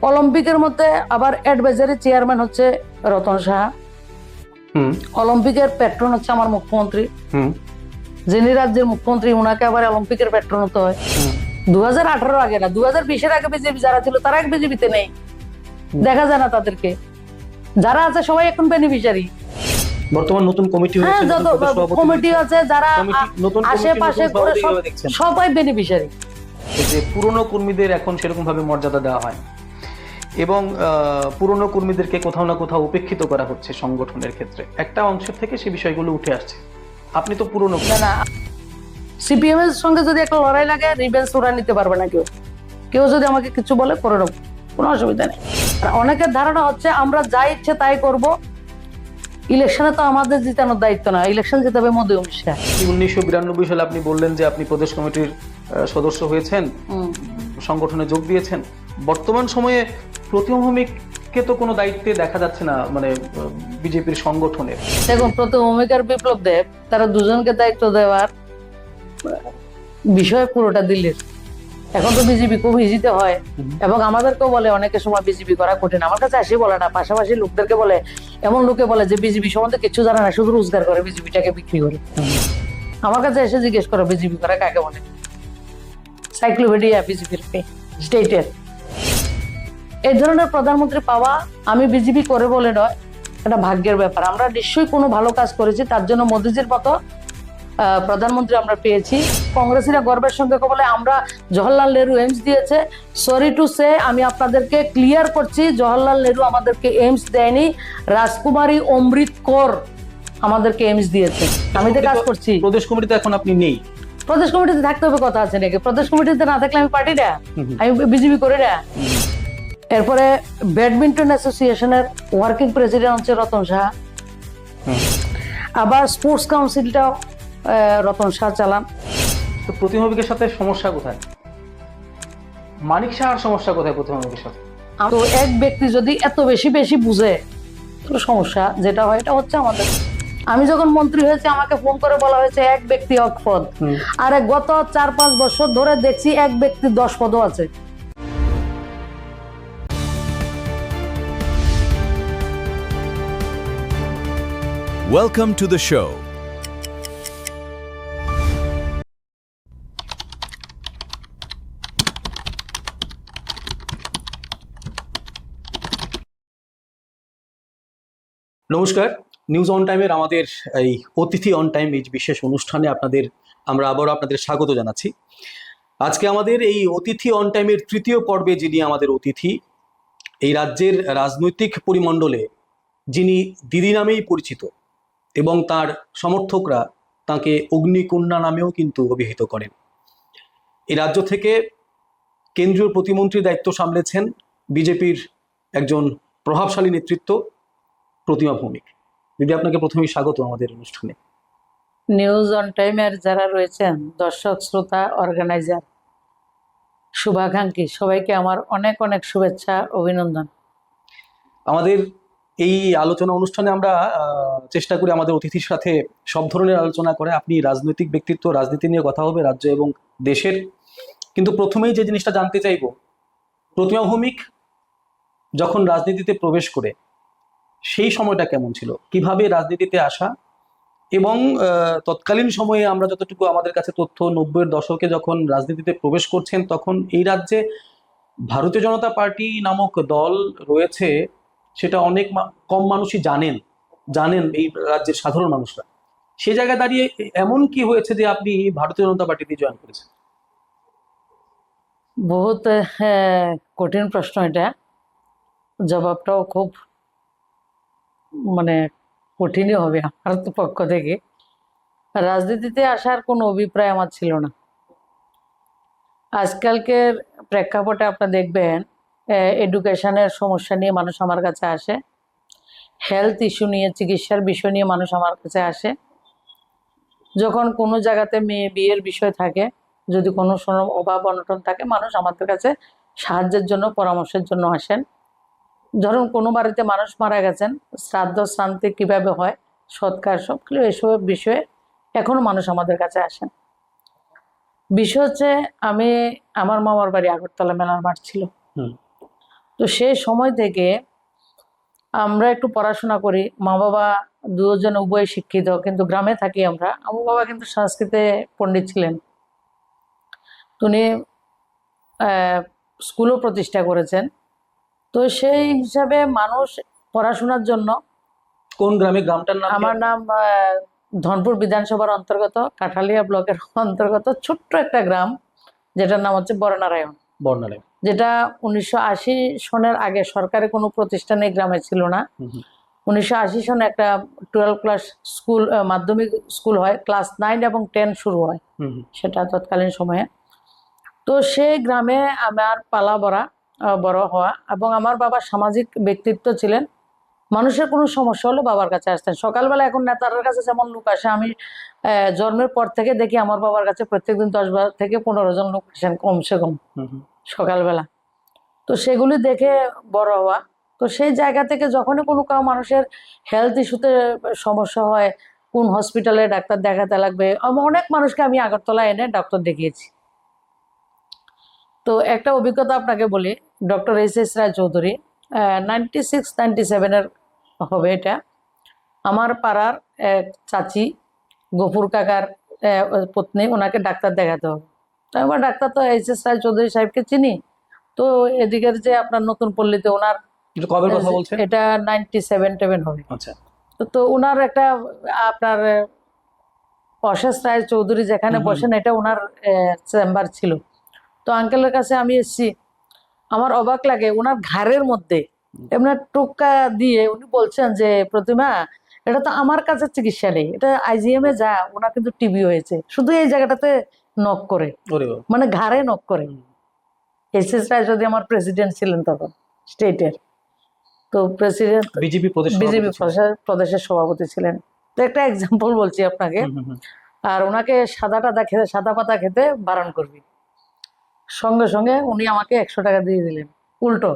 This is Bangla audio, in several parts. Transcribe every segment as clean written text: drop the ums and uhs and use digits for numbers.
অলিম্পিকের মধ্যে আবার অ্যাডভাইজারি চেয়ারম্যান হচ্ছে রতন সাহা। অলিম্পিকের প্যাট্রন হচ্ছে আমার মুখ্যমন্ত্রী, যিনি রাজ্যের মুখ্যমন্ত্রী, উনাকে আবার অলিম্পিকের প্যাট্রন হতে হয়। 2018 আগে না, 2020-এর আগে বিজেপি যারা ছিল তারা বিজেপিতে নেই, দেখা যায় না তাদেরকে। যারা আছে সবাই এখন বেনিফিশিয়ারি। বর্তমান নতুন কমিটি হয়েছে, যত কমিটি আছে যারা আশেপাশে করে সবাই বেনিফিশিয়ারি। যে পুরনো কর্মীদের এখন সেরকম ভাবে মর্যাদা দেওয়া হয় এবং পুরনো কর্মীদেরকে কোথাও না কোথাও উপেক্ষিত করা হচ্ছে সংগঠনের ক্ষেত্রে। একটা অংশের থেকে সেই বিষয়গুলো উঠে আসছে। আপনি তো পুরনো না, সিপিএম এর সঙ্গে যদি একটা লড়াই লাগে, রিভেঞ্জ ওরা নিতে পারবে না। কেউ যদি আমাকে কিছু বলে করে নেব, কোনো অসুবিধা নেই। অনেকের ধারণা হচ্ছে আমরা যা ইচ্ছে তাই করব। ইলেকশনে তো আমাদের জিতানোর দায়িত্ব না, ইলেকশন জিতাবে মোদি অমিত শাহ। 1992 সালে আপনি বললেন যে আপনি প্রদেশ কমিটির সদস্য হয়েছেন, সংগঠনে যোগ দিয়েছেন। বর্তমান সময়ে প্রতিমা ভৌমিককে তো কোনো দায়িত্বে দেখা যাচ্ছে না, মানে বিজেপির সংগঠনের। দেখুন, প্রতিমা ভৌমিক আর বিপ্লব দেব, তারা দুজনকে দায়িত্ব দেওয়ার বিষয় পুরোটা দিল্লির। এখন তো বিজেপি খুব ইজিতে হয়, এবং আমাদেরকেও বলে অনেকের সময় বিজেপি করা কঠিন। আমার কাছে আসি বলে না, পাশাপাশি লোকদেরকে বলে, এমন লোকে বলে যে বিজেপি সম্বন্ধে কিছু জানে না, শুধু রোজগার করে, বিজেপিটাকে বিক্রি করে। আমার কাছে এসে জিজ্ঞেস করো বিজেপি করা কাকে বলে, সাইক্লোপিডিয়া বিজেপির স্টেটের। এই ধরনের প্রধানমন্ত্রী পাওয়া আমি বিজেপি করে বলে নয়, এটা ভাগ্যের ব্যাপার। আমরা নিশ্চয়ই কোনো ভালো কাজ করেছি, তার জন্য মোদিজির মতো প্রধানমন্ত্রী আমরা পেয়েছি। কংগ্রেসীরা গর্বের সঙ্গে বলে আমরা জওহরলাল নেহরু এইমস দিয়েছে। সরি টু সে, আমি আপনাদেরকে ক্লিয়ার করছি, জওহরলাল নেহরু আমাদেরকে এইমস দেয়নি, রাজকুমারী অমৃত কৌর আমাদেরকে এইমস দিয়েছে। আমি তো কাজ করছি। প্রদেশ কমিটিতে এখন আপনি নেই। প্রদেশ কমিটিতে থাকতে হবে, কথা আছে নাকি? প্রদেশ কমিটিতে না থাকলে আমি পার্টি না, আমি বিজেপি করে না। এরপরে ব্যাডমিন্টন অ্যাসোসিয়েশনের ওয়ার্কিং প্রেসিডেন্ট হচ্ছে রতন সাহা। আবার স্পোর্টস কাউন্সিলটাও রতন শাহ চালান। তো প্রতিমা ভৌমিকের সাথে সমস্যা কোথায়? মানিক শাহর সমস্যা কোথায় প্রতিমা ভৌমিকের সাথে? তো এক ব্যক্তি যদি এত বেশি বুঝে, তো সমস্যা যেটা হয় এটা হচ্ছে আমাদের। আমি যখন মন্ত্রী হয়েছে আমাকে ফোন করে বলা হয়েছে এক ব্যক্তি এক পদ, আর গত 4-5 বছর ধরে দেখছি এক ব্যক্তি 10 পদও আছে। Welcome to the show. নমস্কার, নিউজ অন টাইমের আমাদের এই অতিথি অন টাইম এই বিশেষ অনুষ্ঠানে আমরা আবারও আপনাদের স্বাগত জানাচ্ছি। আজকে আমাদের এই অতিথি অন টাইমের তৃতীয় পর্বে যিনি আমাদের অতিথি, এই রাজ্যের রাজনৈতিক পরিমণ্ডলে যিনি দিদি নামেই পরিচিত এবং তার সমর্থকরা তাকে অগ্নিকন্যা নামেও কিন্তু অভিহিত করেন। এই রাজ্য থেকে কেন্দ্রীয় প্রতিমন্ত্রীর দায়িত্ব সামলেছেন বিজেপির একজন প্রভাবশালী নেতৃত্ব প্রতিমা ভৌমিক। দিদি, আপনাকে প্রথমেই স্বাগত আমাদের অনুষ্ঠানে। নিউজ অন টাইমের যারা রয়েছেন, দর্শক, শ্রোতা, অর্গানাইজার, শুভাকাঙ্ক্ষী, সবাইকে আমার অনেক অনেক শুভেচ্ছা, অভিনন্দন। আমাদের এই আলোচনা অনুষ্ঠানে আমরা চেষ্টা করি আমাদের অতিথির সাথে সব ধরনের আলোচনা করে। আপনি রাজনৈতিক ব্যক্তিত্ব, রাজনীতি নিয়ে কথা হবে রাজ্য এবং দেশের। কিন্তু প্রথমেই যে জিনিসটা জানতে চাইব, প্রতিমা ভৌমিক যখন রাজনীতিতে প্রবেশ করে সেই সময়টা কেমন ছিল, কিভাবে রাজনীতিতে আসা, এবং তৎকালীন সময়ে আমরা যতটুকু আমাদের কাছে তথ্য, 90-এর দশকে যখন রাজনীতিতে প্রবেশ করছেন তখন এই রাজ্যে ভারতীয় জনতা পার্টি নামক দল রয়েছে, সেটা অনেক কম মানুষই জানেন এই রাজ্যের সাধারণ মানুষরা। সেই জায়গায় দাঁড়িয়ে এমন কি হয়েছে যে আপনি ভারতীয় জনতা পার্টিতে জয়েন করেছেন? বহুত কঠিন প্রশ্ন এটা, জবাবটাও খুব কঠিনই হবে আমার পক্ষ থেকে। রাজনীতিতে আসার কোনো অভিপ্রায় আমার ছিল না। আজকালকের প্রেক্ষাপটে আপনারা দেখবেন এডুকেশনের সমস্যা নিয়ে মানুষ আমার কাছে আসে, হেলথ ইস্যু নিয়ে, চিকিৎসার বিষয় নিয়ে মানুষ আমার কাছে আসে। যখন কোনো জায়গাতে মেয়ে বিয়ের বিষয় থাকে, যদি কোনো অভাব অনটন থাকে, মানুষ আমাদের কাছে সাহায্যের জন্য, পরামর্শের জন্য আসেন। ধরুন কোনো বাড়িতে মানুষ মারা গেছেন, শ্রাদ্ধ শান্তি কিভাবে হয়, সৎকার, সবগুলো এসব বিষয়ে এখনো মানুষ আমাদের কাছে আসেন। বিষয় হচ্ছে, আমার মামার বাড়ি আগরতলা মেলার মাঠ ছিল। তো সেই সময় থেকে আমরা একটু পড়াশোনা করি, মা বাবা দুজন উভয় শিক্ষিত, কিন্তু গ্রামে থাকি আমরা। আমার বাবা কিন্তু সংস্কৃতে পণ্ডিত ছিলেন, তো উনি স্কুলও প্রতিষ্ঠা করেছেন। তো সেই হিসাবে মানুষ পড়াশোনার জন্য, কোন গ্রামে, গ্রামটার নাম কি? আমার নাম ধনপুর বিধানসভার অন্তর্গত কাঠালিয়া ব্লকের অন্তর্গত ছোট্ট একটা গ্রাম, যেটার নাম হচ্ছে বরনারায়ণ, বর্ণালয়। যেটা 1980 সনের আগে সরকারি কোনো প্রতিষ্ঠানে গ্রামে ছিল না। 1980 সনে একটা 12 ক্লাস স্কুল, মাধ্যমিক স্কুল হয়, ক্লাস 9 এবং 10 শুরু হয়, সেটা তৎকালীন সময়ে। তো সেই গ্রামে আমার পালা বড় হওয়া, এবং আমার বাবা সামাজিক ব্যক্তিত্ব ছিলেন। মানুষের কোনো সমস্যা হলে বাবার কাছে আসতেন সকালবেলা। এখন নেতাদের কাছে যেমন লোক আসে, আমি জন্মের পর থেকে দেখি আমার বাবার কাছে প্রত্যেকদিন 10 থেকে 15 জন লোক আসেন কমসে কম সকালবেলা। তো সেগুলি দেখে বড় হওয়া। তো সেই জায়গা থেকে যখনই কোনো মানুষের হেলথ ইস্যুতে সমস্যা হয়, কোন হসপিটালে ডাক্তার দেখাতে লাগবে, অনেক মানুষকে আমি আগরতলা এনে ডাক্তার দেখিয়েছি। তো একটা অভিজ্ঞতা আপনাকে বলি, ডক্টর এস রায়চৌধুরী, 96-97 হবে এটা। আমার পাড়ার এক চাচি, গফুর কাকার পত্নী, ওনাকে ডাক্তার দেখাতে হবে। তো আমার ডাক্তার তো এস রায়চৌধুরী সাহেবকে চিনি। তো এদিকের যে আপনার নতুন পল্লীতে ওনার, কবে কথা বলছেন? এটা 97 হবে। আচ্ছা। তো ওনার একটা আপনার অশেষ রায়চৌধুরী যেখানে বসেন, এটা ওনার চেম্বার ছিল। তো আঙ্কেলের কাছে আমি এসেছি, আমার অবাক লাগে, ওনার ঘাড়ের মধ্যে এমনি টোকা দিয়ে উনি বলছেন যে প্রতিমা, এটা তো আমার কাছে চিকিৎসা নেই, এটা IGM এ যা, ওনার কিন্তু টিবি হয়েছে, শুধু এই জায়গাটাতে নক করে, মানে ঘাড়ে নক করে। এস রায়চৌধুরী আমার প্রেসিডেন্ট ছিলেন তখন স্টেটের, তো প্রেসিডেন্ট বিজেপি প্রদেশের সভাপতি ছিলেন। তো একটা এক্সাম্পল বলছি আপনাকে। আর ওনাকে সাদা পাতা খেতে বারণ করবি, সঙ্গে সঙ্গে উনি আমাকে 100 টাকা দিয়ে দিলেন উল্টো,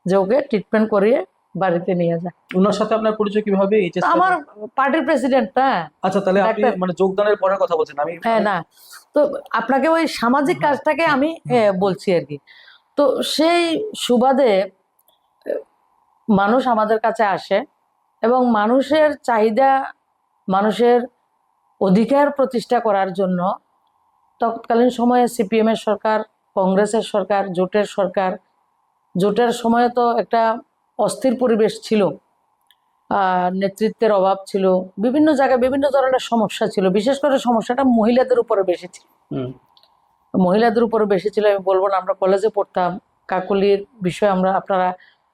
যে ওকে ট্রিটমেন্ট করিয়ে বাড়িতে নিয়ে যায়। ওনার সাথে আপনার পরিচয় কিভাবে? আমার পার্টির প্রেসিডেন্ট। আচ্ছা, তাহলে আপনি মানে যোগদানের পরের কথা বলছেন? আমি হ্যাঁ, না, তো আপনাকে ওই সামাজিক কাজটাকে আমি বলছি আর কি। তো সেই সুবাদে মানুষ আমাদের কাছে আসে, এবং মানুষের চাহিদা, মানুষের অধিকার প্রতিষ্ঠা করার জন্য তৎকালীন সময়ে CPM এর সরকার, কংগ্রেসের সরকার, জোটের সময়ে তো একটা অস্থির পরিবেশ ছিল, নেতৃত্বের অভাব ছিল, বিভিন্ন জায়গায় বিভিন্ন ধরনের সমস্যা ছিল। বিশেষ করে সমস্যাটা মহিলাদের উপরে বেশি ছিল, আমি বলবো না। আমরা কলেজে পড়তাম, কাকলির বিষয়ে আপনারা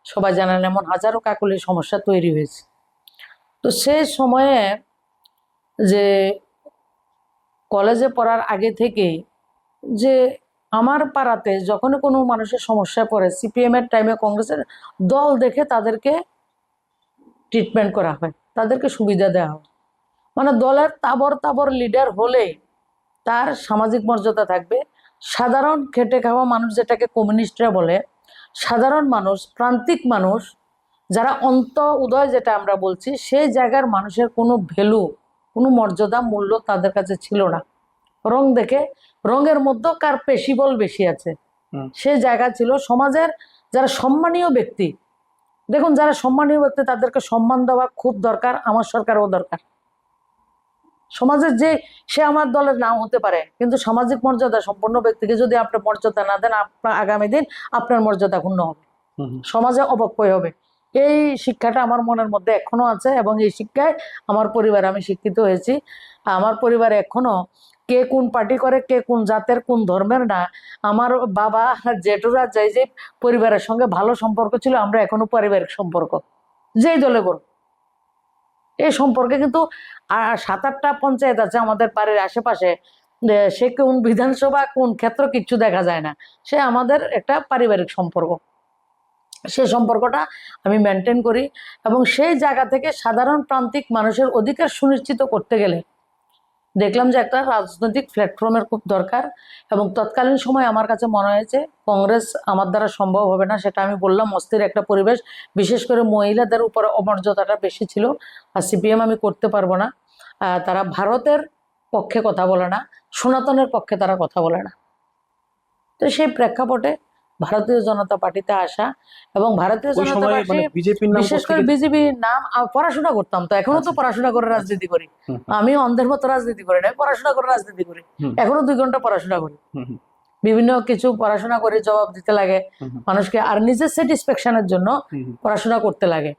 সবাই জানেন, এমন হাজারো কাকলির সমস্যা তৈরি হয়েছে। তো সেই সময়ে যে কলেজে পড়ার আগে থেকেই যে আমার পাড়াতে যখন কোনো মানুষের সমস্যায় পড়ে, CPM এর টাইমে কংগ্রেসের দল দেখে তাদেরকে ট্রিটমেন্ট করা হয়, তাদেরকে সুবিধা দেওয়া হয়। মানে দলের তাবর লিডার হলেই তার সামাজিক মর্যাদা থাকবে। সাধারণ খেটে খাওয়া মানুষ, যেটাকে কমিউনিস্টরা বলে, সাধারণ মানুষ, প্রান্তিক মানুষ, যারা উদয় যেটা আমরা বলছি, সেই জায়গার মানুষের কোনো ভ্যালু, কোনো মর্যাদা, মূল্য তাদের কাছে ছিল না। রং দেখে, রঙের মধ্যে কার পেশিবল বেশি আছে, সে জায়গা ছিল। সমাজের যারা সম্মানীয় ব্যক্তি, দেখুন, যারা সম্মানীয় ব্যক্তি তাদেরকে সম্মান দেওয়া খুব দরকার, আমার সরকারও দরকার। সমাজের যে, সে আমার দলের নাও হতে পারে, কিন্তু সামাজিক মর্যাদা সম্পন্ন ব্যক্তিকে যদি আপনি মর্যাদা না দেন, আপনার আগামী দিন আপনার মর্যাদা ক্ষুণ্ণ হবে, সমাজে অবক্ষয় হবে। এই শিক্ষাটা আমার মনের মধ্যে এখনো আছে, এবং এই শিক্ষায় আমার পরিবারে আমি শিক্ষিত হয়েছি। আমার পরিবারে এখনো কে কোন পার্টি করে, কে কোন জাতের, কোন ধর্মের না, আমার বাবা জেঠুরা যে পরিবারের সঙ্গে ভালো সম্পর্ক ছিল, আমরা এখনো পারিবারিক সম্পর্ক যেই দলে করব। এই সম্পর্কে কিন্তু 7-8টা পঞ্চায়েত আছে আমাদের বাড়ির আশেপাশে, সে কোন বিধানসভা, কোন ক্ষেত্র, কিচ্ছু দেখা যায় না, সে আমাদের একটা পারিবারিক সম্পর্ক। সেই সম্পর্কটা আমি মেনটেন করি, এবং সেই জায়গা থেকে সাধারণ প্রান্তিক মানুষের অধিকার সুনিশ্চিত করতে গেলে দেখলাম যে একটা রাজনৈতিক প্ল্যাটফর্মের খুব দরকার। এবং তৎকালীন সময় আমার কাছে মনে হয়েছে কংগ্রেস আমার দ্বারা সম্ভব হবে না, সেটা আমি বললাম, অস্থির একটা পরিবেশ, বিশেষ করে মহিলাদের উপরে অমর্যাদাটা বেশি ছিল। আর CPM আমি করতে পারবো না, তারা ভারতের পক্ষে কথা বলে না, সনাতনের পক্ষে তারা কথা বলে না। তো সেই প্রেক্ষাপটে ভারতীয় জনতা পার্টিতে আসা, এবং ভারতীয় ওই জনতা সময় পার্টি মানে বিজেপির নাম বিশেষ করে কোত্থেকে? বিজেপি নাম পড়াশোনা করতাম তো, এখনো তো আচ্ছা। পড়াশোনা করে রাজনীতি করি। হুম, আমি অন্ধের মতো রাজনীতি করি না, পড়াশোনা করে রাজনীতি করি। হুম, এখনো 2 ঘন্টা পড়াশোনা করি, হুম, হুম, বিভিন্ন কিছু পড়াশোনা করে জবাব দিতে লাগে হুম, হুম, মানুষকে, আর নিজের স্যাটিসফ্যাকশনের জন্য হুম, পড়াশোনা করতে লাগে।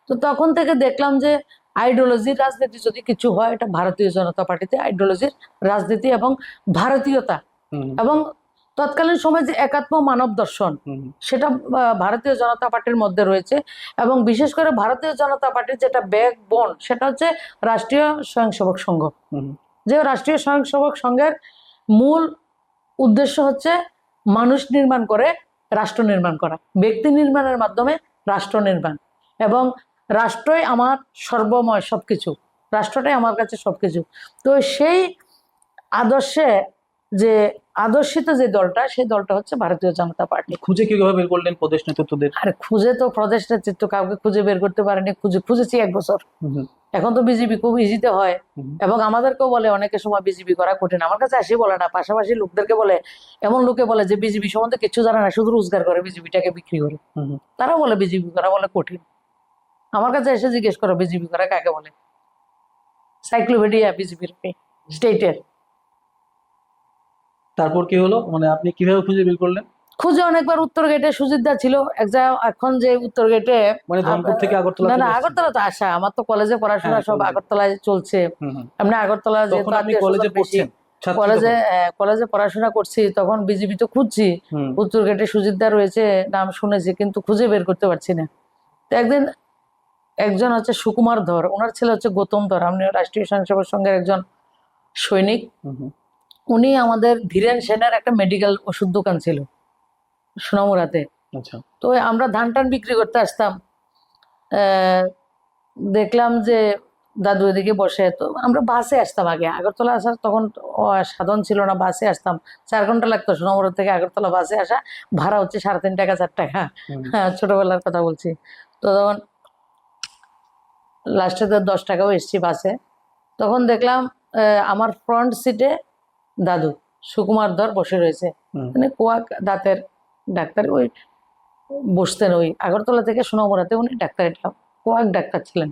তো তখন থেকে দেখলাম যে আইডিওলজির রাজনীতি যদি কিছু হয়, এটা ভারতীয় জনতা পার্টিতে আইডিওলজির রাজনীতি এবং ভারতীয়তা হুম, এবং তৎকালীন সময় যে একাত্ম মানব দর্শন, হুম, হুম, সেটা ভারতীয় জনতা পার্টির মধ্যে রয়েছে। এবং বিশেষ করে ভারতীয় জনতা পার্টির যেটা ব্যাকবোন, সেটা হচ্ছে রাষ্ট্রীয় স্বয়ংসেবক সংঘ। হুম, যে রাষ্ট্রীয় স্বয়ংসেবক সংঘের মূল উদ্দেশ্য হচ্ছে মানুষ নির্মাণ করে রাষ্ট্র নির্মাণ করা, ব্যক্তি নির্মাণের মাধ্যমে রাষ্ট্র নির্মাণ, এবং রাষ্ট্রই আমার সর্বময়, সবকিছু, রাষ্ট্রটাই আমার কাছে সবকিছু। তো সেই আদর্শে যে আদর্শিত যে দলটা, সেই দলটা হচ্ছে ভারতীয় জনতা পার্টি। খুঁজে কিভাবে বের করলেন প্রদেশ নেতৃত্বদের? আর খুঁজে তো প্রদেশ নেতৃত্ব কাউকে খুঁজে বের করতে পারেনি, খুঁজেছি 1 বছর। হুম, হুম, এখন তো বিজেপি খুব ইজিতে হয়, হুম, এবং আমাদেরকেও বলে অনেকের সময় বিজেপি করা কঠিন। আমার কাছে আসি বলে না, পাশাপাশি লোকদেরকে বলে, এমন লোকে বলে যে বিজেপি সম্বন্ধে কিছু জানে না, শুধু রোজগার করে, বিজেপিটাকে বিক্রি করে। হুম, হুম। তারা বলে বিজেপি করা বলে কঠিন। আমার কাছে এসে জিজ্ঞেস করো বিজেপি করা কাকে বলে, সাইক্লোপিডিয়া বিজেপির স্টেটের। তারপর কি হলো, মানে আপনি কিভাবে খুঁজে বের করলেন? খুঁজে অনেকবার উত্তর গেটে সুজিতদা ছিল এক জায়গায়, এখন যে উত্তর গেটে, মানে ধনপুর থেকে আগরতলা না চলে না, এসেছেন? আগরতলা তো আসা, আমার তো কলেজে পড়াশোনা হ্যাঁ, সব কলেজে। আগরতলায় চলছে। হুম, হুম। এমনি আগরতলা তখন যেহেতু আপনি আত্মীয় কলেজে স্বজন বেশি, পড়ছেন, ছাত্রী কলেজে তখন? কলেজে পড়াশোনা করছি, তখন বিজেপি তো খুঁজছি। হুম, উত্তর গেটে সুজিতদা রয়েছে, নাম শুনেছি, কিন্তু খুঁজে বের করতে পারছি না। তো একদিন একজন হচ্ছে সুকুমার ধর, ওনার ছেলে হচ্ছে গৌতম ধর, আপনি রাষ্ট্রীয় স্বয়ংসেবক সংঘের একজন সৈনিক। হুম, হুম। উনি আমাদের ধীরেন সেনের একটা মেডিকেল ওষুধ দোকান ছিল সোনামুড়াতে। আচ্ছা। তো আমরা ধান টান বিক্রি করতে আসতাম। আহ, দেখলাম যে দাদু এদিকে বসে, তো আমরা বাসে আসতাম। আগে আগরতলা আসার তখন সাধন ছিল না, বাসে আসতাম। 4 ঘন্টা লাগতো সোনামুড়া থেকে আগরতলা বাসে আসা, ভাড়া হচ্ছে 3.5 টাকা 4 টাকা। হুম, হ্যাঁ, ছোটবেলার কথা বলছি। তো তখন লাস্টে তো 10 টাকাও এসছি বাসে। তখন দেখলাম আমার ফ্রন্ট সিটে দাদু সুকুমার ধর বসে রয়েছে, হুম, মানে কোয়াক দাঁতের ডাক্তার, ওই বসতেন ওই আগরতলা থেকে সোনামুড়াতে, উনি ডাক্তার, এটা কোয়াক ডাক্তার ছিলেন।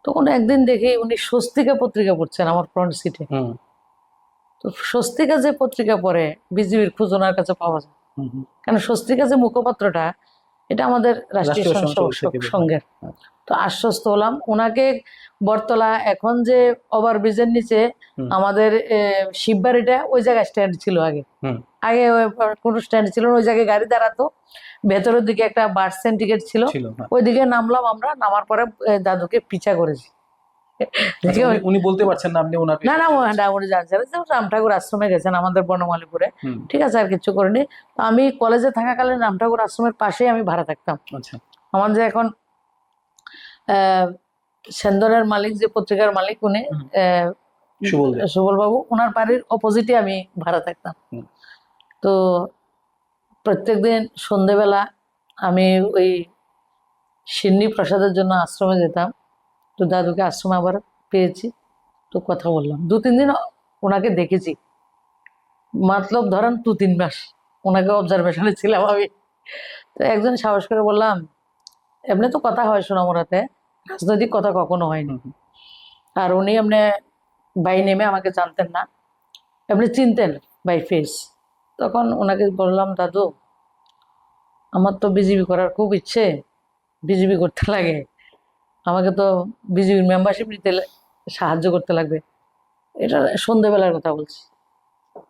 তখন একদিন দেখি উনি স্বস্তিকা পত্রিকা পড়ছেন আমার ফ্রন্ট সিটে। হুম, তো স্বস্তিকা যে পত্রিকা পড়ে, বিজিবির খোঁজ ওনার কাছে পাওয়া যায়, হুম, হুম। কারণ স্বস্তিকা যে মুখপাত্রটা, এটা আমাদের রাষ্ট্রীয় রাষ্ট্রীয় স্বয়ংসেবক স্বয়ংসেবক থেকে বের হয়। সংঘের। হ্যাঁ। তো আশ্বস্ত হলাম ওনাকে। বটতলা এখন যে ওভারব্রিজের নিচে হুম, আমাদের শিববাড়িটা, ওই জায়গায় স্ট্যান্ড ছিল আগে। হুম, আগে কোনো স্ট্যান্ড ছিল না, ওই জায়গায় গাড়ি দাঁড়াতো। ভেতরের দিকে একটা বাস সিন্ডিকেট ছিল, ছিল, হ্যাঁ। ওইদিকে নামলাম আমরা। নামার পরে দাদুকে পিছা করেছি। আচ্ছা, উনি বলতে পারছেন না আপনি ওনার না পেছনে না, রয়েছেন? উনি জানছেন যে রাম ঠাকুর আশ্রমে গেছেন আমাদের বনমালীপুরে। হুম, ঠিক আছে, আর কিছু করিনি। তো আমি কলেজে থাকাকালীন রাম ঠাকুর আশ্রমের পাশেই আমি ভাড়া থাকতাম। আচ্ছা। আমার যে এখন সেন্দরের মালিক, যে পত্রিকার মালিক, উনি হুম। সুবল দেব। সুবল বাবু, ওনার বাড়ির অপোজিটে আমি ভাড়া থাকতাম। হুম, তো প্রত্যেকদিন সন্ধেবেলা আমি ওই সিন্নি প্রসাদের জন্য আশ্রমে যেতাম। তো দাদুকে আশ্রমে আবার পেয়েছি, তো কথা বললাম। 2-3 দিন ওনাকে দেখেছি, মতলব ধরেন 2-3 মাস ওনাকে অবজারভেশনে ছিলাম আমি। তো একজন সাহস করে বললাম, এমনি তো কথা হয় সোনামুড়াতে, রাজনৈতিক কথা কখনো হয়নি। হুম, হুম। আর উনি এমনি বাই নেমে আমাকে জানতেন না, এমনি চিনতেন বাই ফেস। তখন ওনাকে বললাম, দাদু আমার তো বিজেপি করার খুব ইচ্ছে, বিজেপি করতে লাগে, আমাকে তো বিজেপির মেম্বারশিপ নিতে সাহায্য করতে লাগবে। এটা সন্ধ্যেবেলার কথা বলছি।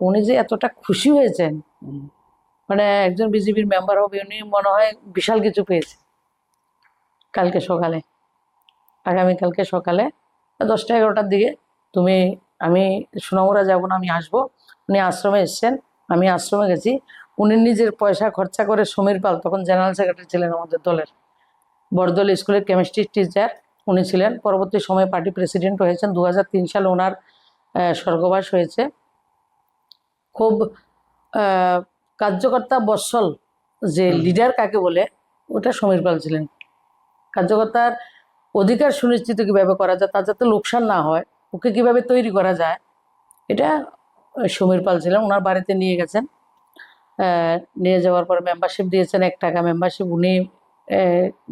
উনি যে এতটা খুশি হয়েছেন, হুম, মানে একজন বিজেপির মেম্বার হবে, উনি মনে হয় বিশাল কিছু পেয়েছে। কালকে সকালে, আগামীকালকে সকালে 10টা-11টার দিকে আমি সোনামুড়া যাব না, আমি আসবো। উনি আশ্রমে এসছেন, আমি আশ্রমে গেছি। উনি নিজের পয়সা খরচা করে, সমীর পাল তখন জেনারেল সেক্রেটারি ছিলেন আমাদের দলের, বড়দল স্কুলের কেমিস্ট্রি টিচার উনি ছিলেন। পরবর্তী সময়ে পার্টি প্রেসিডেন্ট হয়েছেন। 2003 সালে ওনার স্বর্গবাস হয়েছে। খুব আহ, কার্যকর্তা বৎসল, যে হুম, লিডার কাকে বলে, ওটা সমীর পাল ছিলেন। কার্যকর্তার অধিকার সুনিশ্চিত কিভাবে করা যায়, তার যাতে লোকসান না হয়, ওকে কিভাবে তৈরি করা যায়, এটা সমীর পাল ছিলেন। ওনার বাড়িতে নিয়ে গেছেন। নিয়ে যাওয়ার পর মেম্বারশিপ দিয়েছেন, 1 টাকা মেম্বারশিপ, উনি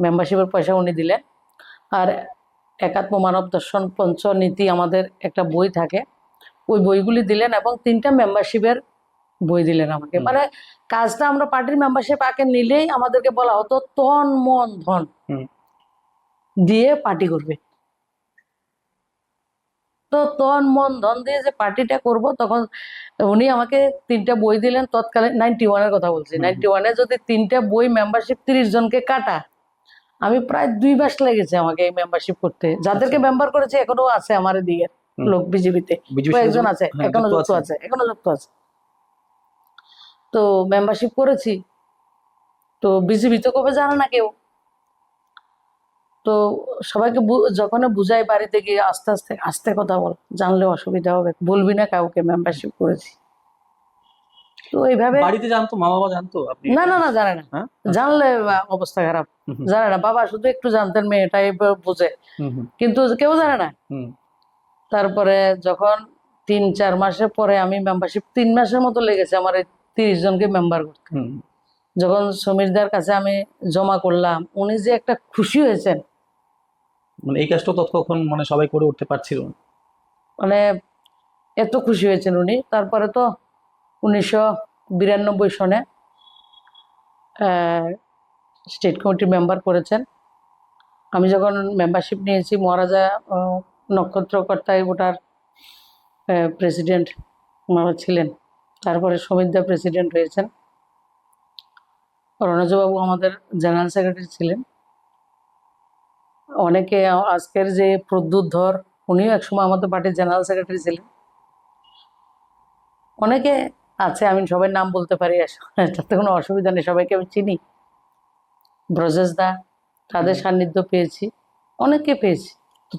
মেম্বারশিপের পয়সা উনি দিলেন। আর একাত্ম মানব দর্শন পঞ্চনীতি আমাদের একটা বই থাকে, ওই বইগুলি দিলেন এবং 3টা মেম্বারশিপের বই দিলেন আমাকে। মানে কাজটা আমরা পার্টির মেম্বারশিপ আগে নিলেই আমাদেরকে বলা হতো তন মন ধন দিয়ে পার্টি করবে। তো তন মন ধন দিয়ে যে পার্টিটা করব, তখন উনি আমাকে 3টা বই দিলেন তৎকালীন 91-এর কথা বলছি। 91-এ যদি 3টা বই মেম্বারশিপ 30 জনকে কাটা, আমি প্রায় 2 মাস লেগেছে আমাকে এই মেম্বারশিপ করতে। যাদেরকে মেম্বার করেছে এখনো আছে আমার দিকে লোক বিজেপিতে, কয়েকজন আছে এখনো যুক্ত আছে, তো মেম্বারশিপ করেছি। তো বিজেপি তো কবে জানে না কেউ, তো সবাইকে যখন বুঝাই বাড়িতে গিয়ে আস্তে আস্তে আস্তে কথা বল, জানলে অসুবিধা হবে, বলবি না কাউকে মেম্বারশিপ করেছি। তো এইভাবে বাড়িতে জানতো, মা বাবা জানতো আপনি? না না না, জানে না। জানলে অবস্থা খারাপ। জানে না, বাবা শুধু একটু জানতেন, মেয়েটাই বুঝে, কিন্তু কেউ জানে না। তারপরে যখন 3-4 মাসের পরে আমি মেম্বারশিপ, 3 মাসের মতো লেগেছে আমার 30 জনকে মেম্বার করতে। যখন সমীরদার কাছে আমি জমা করলাম, উনি যে একটা খুশি হয়েছেন, মানে এই কাজটা তখন মানে সবাই করে উঠতে পারছিল না, মানে এত খুশি হয়েছেন উনি। তারপরে তো 1992 সনে স্টেট কমিটির মেম্বার করেছেন। আমি যখন মেম্বারশিপ নিয়েছি, মহারাজা নক্ষত্রকর্তায় ওটার প্রেসিডেন্ট ওনারা ছিলেন। তারপরে সমীরদা প্রেসিডেন্ট হয়েছেন, রণজবাবু আমাদের জেনারেল সেক্রেটারি ছিলেন। অনেকে, আজকের যে প্রদ্যুৎ ধর, উনিও একসময় আমাদের পার্টির জেনারেল সেক্রেটারি ছিলেন। অনেকে আছে, আমি সবাই নাম বলতে পারি, তাতে কোনো অসুবিধা নেই, সবাইকে আমি চিনি। ব্রজেশ দা, তাদের সান্নিধ্য পেয়েছি, অনেককে পেয়েছি। তো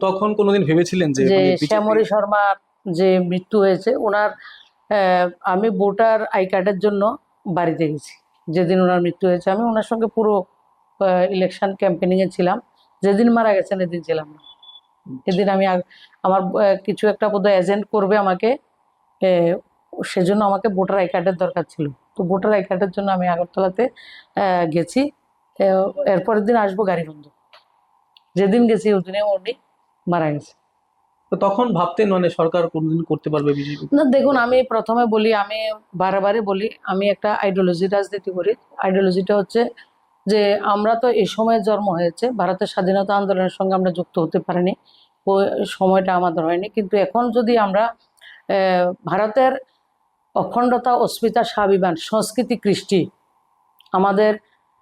তখন কোনোদিন ভেবেছিলেন যে শ্যামলী শর্মার যে মৃত্যু হয়েছে, ওনার আমি ভোটার আই কার্ডের জন্য বাড়িতে গেছি যেদিন ওনার মৃত্যু হয়েছে। আমি ওনার সঙ্গে পুরো ইলেকশন ক্যাম্পেনিং এ ছিলাম। যেদিন মারা গেছেন এদিন ছিলাম না। এদিন আমি আমার কিছু একটা বোধহয় এজেন্ট করবে আমাকে, সেজন্য আমাকে ভোটার আই কার্ডের দরকার ছিল। তো ভোটার আই কার্ডের জন্য আমি আগরতলাতে গেছি। এরপরের দিন আসবো গাড়ি বন্ধ। যেদিন গেছি ওদিনে উনি মারা গেছে। তো তখন ভাবতেন মানে সরকার কোনদিন করতে পারবে বিজেপি? না, দেখুন, আমি প্রথমে বলি, আমি বারে বলি, আমি একটা আইডিওলজি রাজনীতি করি। আইডিওলজিটা হচ্ছে যে আমরা তো এই সময়ে জন্ম হয়েছে, ভারতের স্বাধীনতা আন্দোলনের সঙ্গে আমরা যুক্ত হতে পারিনি, ওই সময়টা আমাদের হয়নি। কিন্তু এখন যদি আমরা ভারতের অখণ্ডতা, অস্মিতা, স্বাভিমান, সংস্কৃতি, কৃষ্টি আমাদের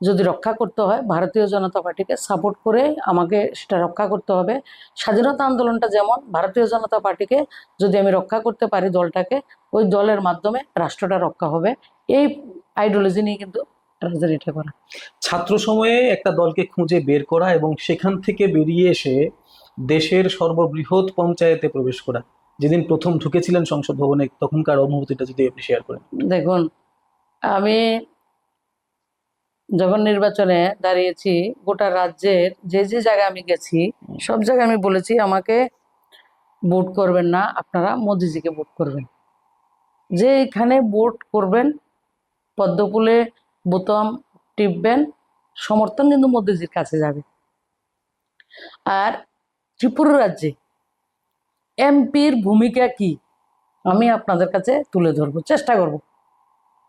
যদি রক্ষা করতে হয়, ভারতীয় জনতা পার্টিকে সাপোর্ট করে আমাকে সেটা রক্ষা করতে হবে। স্বাধীনতা আন্দোলনটা যেমন, ভারতীয় জনতা পার্টিকে যদি আমি রক্ষা করতে পারি, দলটাকে, ওই দলের মাধ্যমে রাষ্ট্রটা রক্ষা হবে। এই আইডিওলজি নিয়ে কিন্তু রাজনীতিটা করা। ছাত্র সময়ে একটা দলকে খুঁজে বের করা এবং সেখান থেকে বেরিয়ে এসে দেশের সর্ববৃহৎ পঞ্চায়েতে প্রবেশ করা, যেদিন প্রথম ঢুকেছিলেন সংসদ ভবনে, তখনকার অনুভূতিটা যদি আপনি শেয়ার করেন। দেখুন, আমি যখন নির্বাচনে দাঁড়িয়েছি, গোটা রাজ্যের যে যে জায়গায় আমি গেছি, সব জায়গায় আমি বলেছি আমাকে ভোট করবেন না, আপনারা মোদিজিকে ভোট করবেন। যে এখানে ভোট করবেন, পদ্মফুলে বোতাম টিপবেন, সমর্থন কিন্তু মোদিজির কাছে যাবে। আর ত্রিপুরা রাজ্যে এমপির ভূমিকা কি, আমি আপনাদের কাছে তুলে ধরবো, চেষ্টা করব,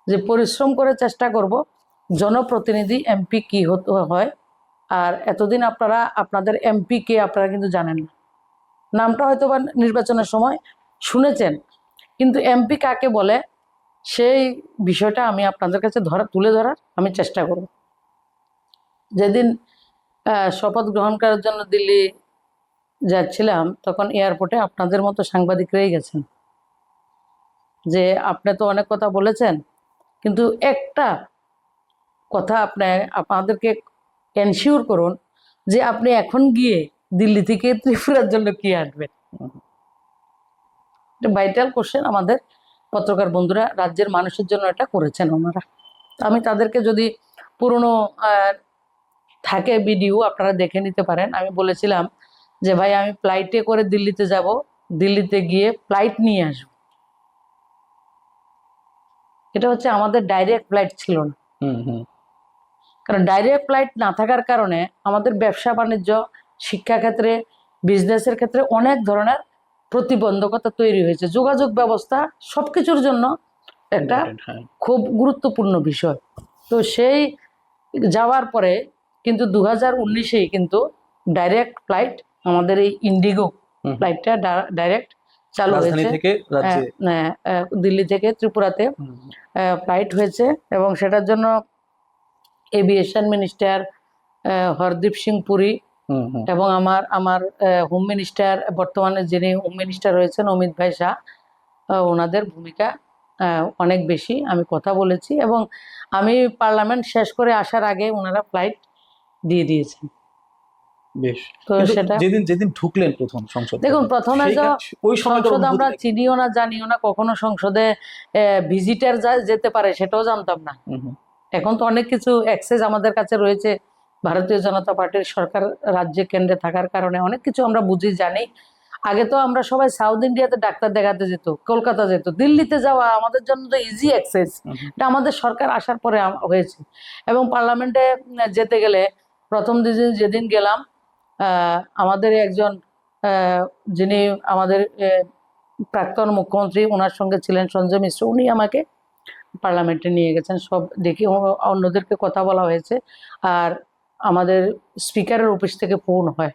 যে পরিশ্রম করে চেষ্টা করব জনপ্রতিনিধি এমপি কি হতে হয়। আর এতদিন আপনারা আপনাদের এমপি কে আপনারা কিন্তু জানেন না, নামটা হয়তো বা নির্বাচনের সময় শুনেছেন, কিন্তু এমপি কাকে বলে সেই বিষয়টা আমি আপনাদের কাছে তুলে ধরার আমি চেষ্টা করব। যেদিন শপথ গ্রহণ করার জন্য দিল্লি যাচ্ছিলাম, তখন এয়ারপোর্টে আপনাদের মতো সাংবাদিকরাই গেছেন, যে আপনি তো অনেক কথা বলেছেন, কিন্তু একটা কথা আপনাদেরকে এনশিওর করুন যে আপনি এখন গিয়ে দিল্লি থেকে ত্রিপুরার জন্য কি আনবেন। এটা ভাইটাল কোশ্চেন আমাদের পত্রকার বন্ধুরা, রাজ্যের মানুষের জন্য এটা করেছেন ওনারা। আমি তাদেরকে, যদি পুরনো থাকে ভিডিও, আপনারা দেখে নিতে পারেন। আমি বলেছিলাম যে ভাই, আমি ফ্লাইটে করে দিল্লিতে যাব, দিল্লিতে গিয়ে ফ্লাইট নিয়ে আসবো। এটা হচ্ছে আমাদের ডাইরেক্ট ফ্লাইট ছিল না। হুম হুম কারণ ডাইরেক্ট ফ্লাইট না থাকার কারণে আমাদের ব্যবসা বাণিজ্য, শিক্ষাক্ষেত্রে, বিজনেসের ক্ষেত্রে অনেক ধরনের প্রতিবন্ধকতা তৈরি হয়েছে। যোগাযোগ ব্যবস্থা সবকিছুর জন্য একটা Important, হ্যাঁ। খুব গুরুত্বপূর্ণ বিষয়। তো সেই যাওয়ার পরে কিন্তু 2019-এই কিন্তু ডাইরেক্ট ফ্লাইট, আমাদের এই ইন্ডিগো হুম। ফ্লাইটটা ডাইরেক্ট চালু রাজধানী হয়েছে। থেকে রাজ্যে। দিল্লি থেকে ত্রিপুরাতে হুম, ফ্লাইট হয়েছে এবং সেটার জন্য এভিয়েশন মিনিস্টার হরদীপ সিং পুরী হুম, হুম। এবং আমার আমার হোম মিনিস্টার, বর্তমানে যিনি হোম মিনিস্টার রয়েছেন অমিত ভাই শাহ, ওনাদের ভূমিকা অনেক বেশি। আমি কথা বলেছি এবং আমি পার্লামেন্ট শেষ করে আসার আগে ওনারা ফ্লাইট দিয়ে দিয়েছেন। বেশ। তো কিন্তু সেটা যেদিন যেদিন ঢুকলেন প্রথম সংসদে, দেখুন, প্রথমে সেই তো ওই সময়টা সংসদ আমরা অনুভূতিটা কি? চিনিও না, জানিও না, কখনো সংসদে ভিজিটার যেতে পারে সেটাও জানতাম না। হুম, হুম, এখন তো অনেক কিছু অ্যাক্সেস আমাদের কাছে রয়েছে, ভারতীয় জনতা পার্টির সরকার রাজ্যে কেন্দ্রে থাকার কারণে অনেক কিছু আমরা বুঝি, জানি। আগে তো আমরা সবাই সাউথ ইন্ডিয়াতে ডাক্তার দেখাতে যেত, কলকাতা যেত, দিল্লিতে যাওয়া আমাদের জন্য তো ইজি অ্যাক্সেস। হুম, হুম। এটা আমাদের সরকার আসার পরে হয়েছে। এবং পার্লামেন্টে যেতে গেলে প্রথম যেদিন গেলাম, আমাদের একজন যিনি আমাদের প্রাক্তন মুখ্যমন্ত্রী, ওনার সঙ্গে ছিলেন সঞ্জয় মিশ্র, উনি আমাকে পার্লামেন্টে নিয়ে গেছেন। সব দেখে অন্যদেরকে কথা বলা হয়েছে। আর আমাদের স্পিকারের অফিস থেকে ফোন হয়,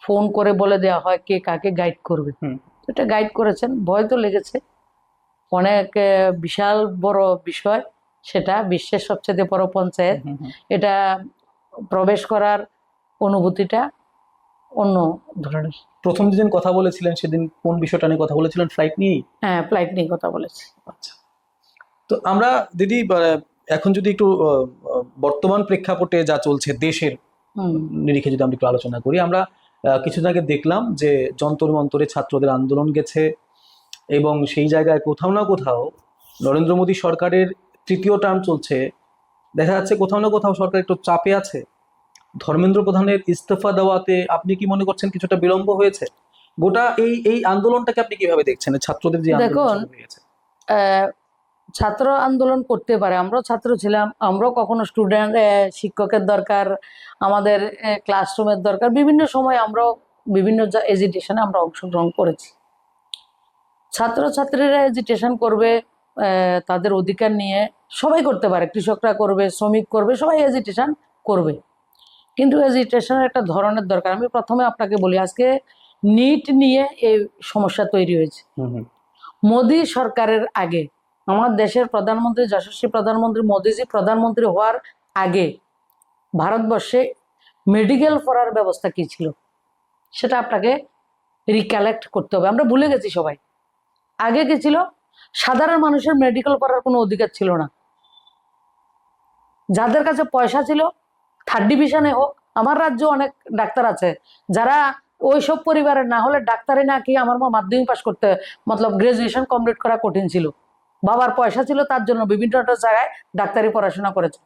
ফোন করে বলে দেওয়া হয় কে কাকে গাইড করবে। হুম। এটা গাইড করেছেন, ভয় তো লেগেছে অনেক। বিশাল বড় বিষয়, সেটা বিশ্বের সবচেয়ে বড় পঞ্চায়েত। হুম, হুম। এটা প্রবেশ করার অনুভূতিটা অন্য ধরনের। প্রথম যেদিন কথা বলেছিলেন সেদিন কোন বিষয়টা নিয়ে কথা বলেছিলেন? ফ্লাইট নিয়েই? হ্যাঁ, ফ্লাইট নিয়ে কথা বলেছি। আচ্ছা। তো আমরা দিদি এখন যদি একটু বর্তমান প্রেক্ষাপটে যা চলছে দেশের হুম। নিরিখে যদি আমরা একটু আলোচনা করি, আমরা কিছুদিন আগে দেখলাম যে যন্তর মন্তরে ছাত্রদের আন্দোলন গেছে এবং সেই জায়গায় কোথাও না কোথাও নরেন্দ্র মোদী সরকারের তৃতীয় টার্ম চলছে, দেখা যাচ্ছে কোথাও না কোথাও সরকার একটু চাপে আছে। ধর্মেন্দ্র প্রধানের ইস্তফা দেওয়াতে আপনি কি মনে করছেন কিছুটা বিলম্ব হয়েছে? গোটা এই এই আন্দোলনটাকে আপনি কিভাবে দেখছেন, ছাত্রদের যে আন্দোলন দেখুন, শুরু হয়েছে? ছাত্র আন্দোলন করতে পারে, আমরাও ছাত্র ছিলাম, আমরাও কখনো স্টুডেন্ট, শিক্ষকের দরকার, আমাদের ক্লাসরুমের দরকার, বিভিন্ন সময় আমরাও বিভিন্ন এজিটেশনে আমরা অংশগ্রহণ করেছি। ছাত্রছাত্রীরা এজিটেশন করবে তাদের অধিকার নিয়ে, সবাই করতে পারে, কৃষকরা করবে, শ্রমিক করবে, সবাই এজিটেশন করবে। কিন্তু এজিটেশনের একটা ধরনের দরকার। আমি প্রথমে আপনাকে বলি, আজকে নিট নিয়ে এই সমস্যা তৈরি হয়েছে। হুম, হুম। মোদী সরকারের আগে, আমার দেশের প্রধানমন্ত্রী, যশস্বী প্রধানমন্ত্রী মোদীজি প্রধানমন্ত্রী হওয়ার আগে ভারতবর্ষে মেডিকেল পড়ার ব্যবস্থা কি ছিল সেটা আপনাকে রিকালেক্ট করতে হবে। আমরা ভুলে গেছি সবাই। আগে কি ছিল? সাধারণ মানুষের মেডিকেল পড়ার কোনো অধিকার ছিল না। যাদের কাছে পয়সা ছিল, থার্ড ডিভিশনে হোক, আমার রাজ্যে অনেক ডাক্তার আছে যারা ওইসব পরিবারের না হলে ডাক্তারি না কি আমার মা মাধ্যমিক পাস করতে, মতলব গ্রাজুয়েশন কমপ্লিট করা কঠিন ছিল। বাবার পয়সা ছিল, তার জন্য বিভিন্ন জায়গায় ডাক্তারি পড়াশোনা করেছে।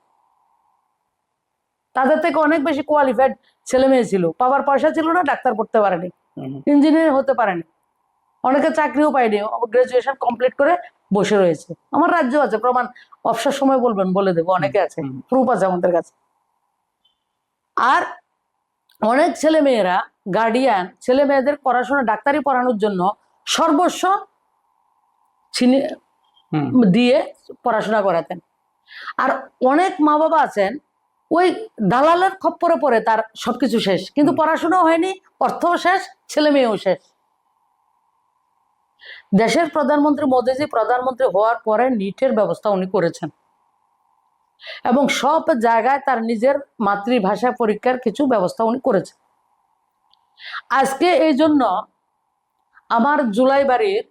তাদের থেকে অনেক বেশি কোয়ালিফাইড ছেলে মেয়ে ছিল, বাবার পয়সা ছিল না, ডাক্তার পড়তে পারেনি, ইঞ্জিনিয়ার হতে পারেনি, অনেকে চাকরিও পায়নি, গ্রাজুয়েশন কমপ্লিট করে বসে রয়েছে। আমার রাজ্য আছে, প্রমাণ অবসর সময় বলবেন, বলে দেবো, অনেকে আছে, প্রুফ আছে আমাদের কাছে। আর অনেক ছেলে মেয়েরা, গার্ডিয়ান ছেলে মেয়েদের পড়াশোনা, ডাক্তারি পড়ানোর জন্য সর্বস্ব দিয়ে পড়াশোনা করাতেন। আর অনেক মা বাবা আছেন ওই দালালের খপ্পরে পড়ে তার সবকিছু শেষ, কিন্তু পড়াশোনাও হয়নি, অর্থও শেষ, ছেলে মেয়েও শেষ। দেশের প্রধানমন্ত্রী মোদীজি প্রধানমন্ত্রী হওয়ার পরে নিটের ব্যবস্থা উনি করেছেন এবং সব জায়গায় তার নিজের মাতৃভাষা পরীক্ষার কিছু ব্যবস্থা উনি করেছেন। আজকে এই জন্য আমার জুলাই বাড়ির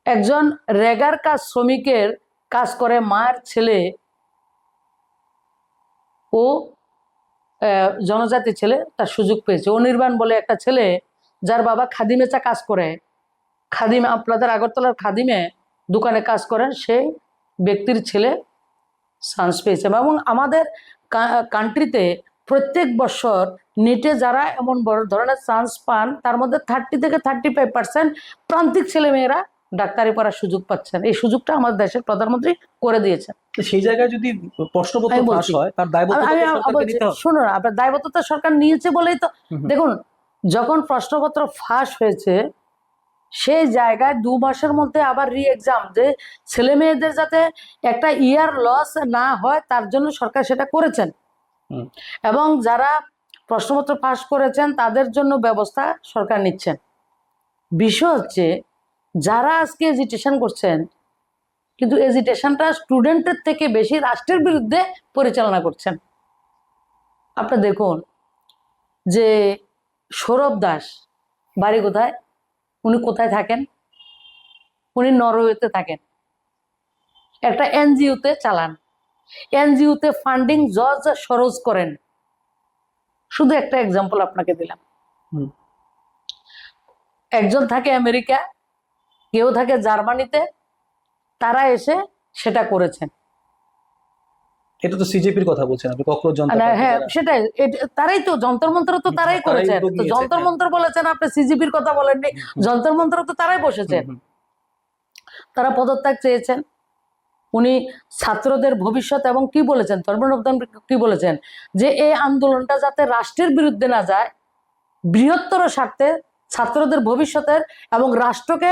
একজন রেগার কাজ শ্রমিকের কাজ করে, মায়ের ছেলে, ও জনজাতি ছেলে, তার সুযোগ পেয়েছে। অনির্বাণ বলে একটা ছেলে, যার বাবা খাদিমে কাজ করে, খাদিমে, আপনাদের আগরতলার খাদিমে দোকানে কাজ করেন, সেই ব্যক্তির ছেলে চান্স পেয়েছে। এবং আমাদের কান্ট্রিতে প্রত্যেক বছর নিটে যারা এমন বড় ধরনের চান্স পান, তার মধ্যে 30 থেকে 35% প্রান্তিক ছেলেমেয়েরা ডাক্তারি পড়ার সুযোগ পাচ্ছেন। এই সুযোগটা আমাদের দেশের প্রধানমন্ত্রী করে দিয়েছেন। তো সেই জায়গায় যদি প্রশ্নপত্র আমি ফাঁস বলছি, হয় তার দায়বদ্ধতা আমি তো সরকারকে বলছি, নিতে হবে। শুনুন, আপনার দায়বদ্ধতা সরকার নিয়েছে বলেই তো হুম। দেখুন, যখন প্রশ্নপত্র ফাঁস হয়েছে সেই জায়গায় 2 মাসের মধ্যে আবার রি এক্সাম, যে ছেলে মেয়েদের যাতে একটা ইয়ার লস না হয় তার জন্য সরকার সেটা করেছেন। হুম। এবং যারা প্রশ্নপত্র পাস করেছেন তাদের জন্য ব্যবস্থা সরকার নিচ্ছেন। বিষয় হচ্ছে যারা আজকে এজিটেশন করছেন, কিন্তু এজিটেশনটা স্টুডেন্টের থেকে বেশি রাষ্ট্রের বিরুদ্ধে পরিচালনা করছেন। আপনি দেখুন যে সৌরভ দাস বাড়ি কোথায়, উনি কোথায় থাকেন? উনি নরওয়েতে থাকেন, একটা এনজিওতে চালান, এনজিওতে ফান্ডিং জজ সরোজ করেন। শুধু একটা এক্সাম্পল আপনাকে দিলাম। হুম। একজন থাকে আমেরিকা, কেউ থাকে জার্মানিতে, তারা এসে সেটা করেছেন। এটা তো সিজেপির কথা বলছেন আপনি, কক্রোচ জনতা পার্টি হ্যাঁ, যারা। সেটাই, তারাই তো যন্তর মন্ত্র তো তারাই তারাই করেছেন। উদ্যোগ তো নিয়েছে, যন্তর হ্যাঁ। মন্ত্র বলেছেন, আপনি সিজিপির কথা বলেননি। যন্তর মন্ত্র তো তারাই বসেছেন। হুম, হুম। তারা পদত্যাগ চেয়েছেন। উনি ছাত্রদের ভবিষ্যৎ এবং কি বলেছেন, ধর্মেন্দ্র প্রধান কি বলেছেন, যে এই আন্দোলনটা যাতে রাষ্ট্রের বিরুদ্ধে না যায়, বৃহত্তর স্বার্থে ছাত্রদের ভবিষ্যতের এবং রাষ্ট্রকে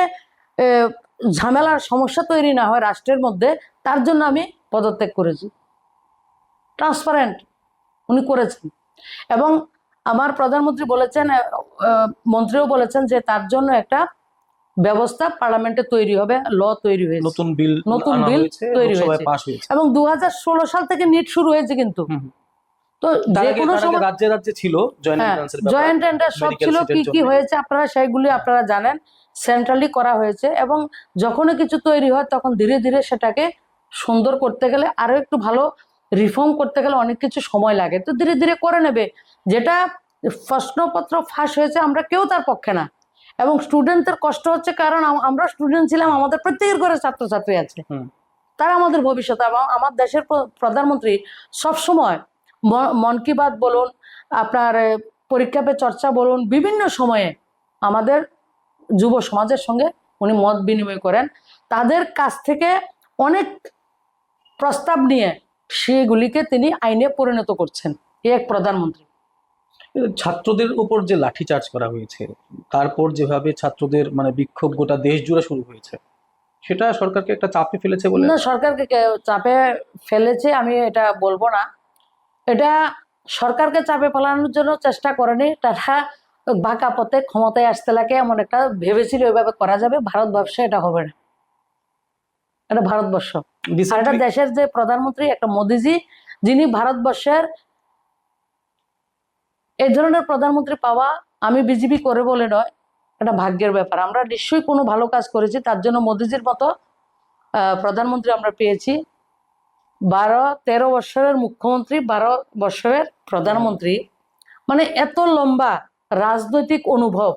ঝামেলার সমস্যা তৈরি না হয় রাষ্ট্রের মধ্যে, তার জন্য আমি পদত্যাগ করেছি। ট্রান্সপারেন্ট উনি করেছেন। এবং আমার প্রধানমন্ত্রী বলেছেন, মন্ত্রীও বলেছেন যে তার জন্য একটা ব্যবস্থা পার্লামেন্টে তৈরি হবে, ল তৈরি হয়েছে, নতুন বিল আনা হয়েছে, তৈরি লোকসভায় হয়েছে। পাস হয়েছে। এবং 2016 সাল থেকে নিট শুরু হয়েছে কিন্তু। হুম। তো তার যে আগে কোনো সময় রাজ্যে রাজ্যে ছিল জয়েন্ট এন্ট্রান্সের ব্যাপার, জয়েন্ট এন্ট্রান্স সব মেডিকেল ছিল, সিটের কি কি জন্য। হয়েছে আপনারা সেইগুলি আপনারা জানেন। সেন্ট্রালি করা হয়েছে এবং যখনই কিছু তৈরি হয় তখন ধীরে ধীরে সেটাকে সুন্দর করতে গেলে, আরো একটু ভালো রিফর্ম করতে গেলে অনেক কিছু সময় লাগে, তো ধীরে ধীরে করে নেবে। যেটা প্রশ্নপত্র ফাঁস হয়েছে আমরা কেউ তার পক্ষে না, এবং স্টুডেন্টদের কষ্ট হচ্ছে, কারণ আমরা স্টুডেন্ট ছিলাম, আমাদের প্রত্যেকের ঘরে ছাত্রছাত্রী আছে, হুম। তারা আমাদের ভবিষ্যৎ। এবং আমার দেশের প্রধানমন্ত্রী সবসময় মন কি বাত বলুন, আপনার পরীক্ষা পে চর্চা বলুন, বিভিন্ন সময়ে আমাদের যুব সমাজের সঙ্গে উনি মত বিনিময় করেন, তাদের কাছ থেকে অনেক প্রস্তাব নিয়ে সেগুলিকে তিনি আইনে পরিণত করছেন। এই এক প্রধানমন্ত্রী। ছাত্রদের উপর যে লাঠিচার্জ করা হয়েছে, তারপর যেভাবে ছাত্রদের মানে বিক্ষোভ গোটা দেশ জুড়ে শুরু হয়েছে, সেটা সরকারকে একটা চাপে ফেলেছে বলে। না, সরকারকে চাপে ফেলেছে আমি এটা বলবো না। এটা সরকারকে চাপে ফেলানোর জন্য চেষ্টা করেনি, তারা বাঁকা পথে ক্ষমতায় আসতে লাগে এমন একটা ভেবেছিল ওইভাবে করা যাবে। ভারতবর্ষে এটা হবে না, এটা ভারতবর্ষ। আর এটা দেশের যে প্রধানমন্ত্রী একটা মোদিজি, যিনি ভারতবর্ষের এই ধরনের প্রধানমন্ত্রী পাওয়া আমি বিজেপি করে বলে নয়, এটা ভাগ্যের ব্যাপার। আমরা নিশ্চয়ই কোনো ভালো কাজ করেছি, তার জন্য মোদিজির মতো প্রধানমন্ত্রী আমরা পেয়েছি। 12-13 বছরের মুখ্যমন্ত্রী, 12 বছরের প্রধানমন্ত্রী, মানে এত লম্বা রাজনৈতিক অনুভব,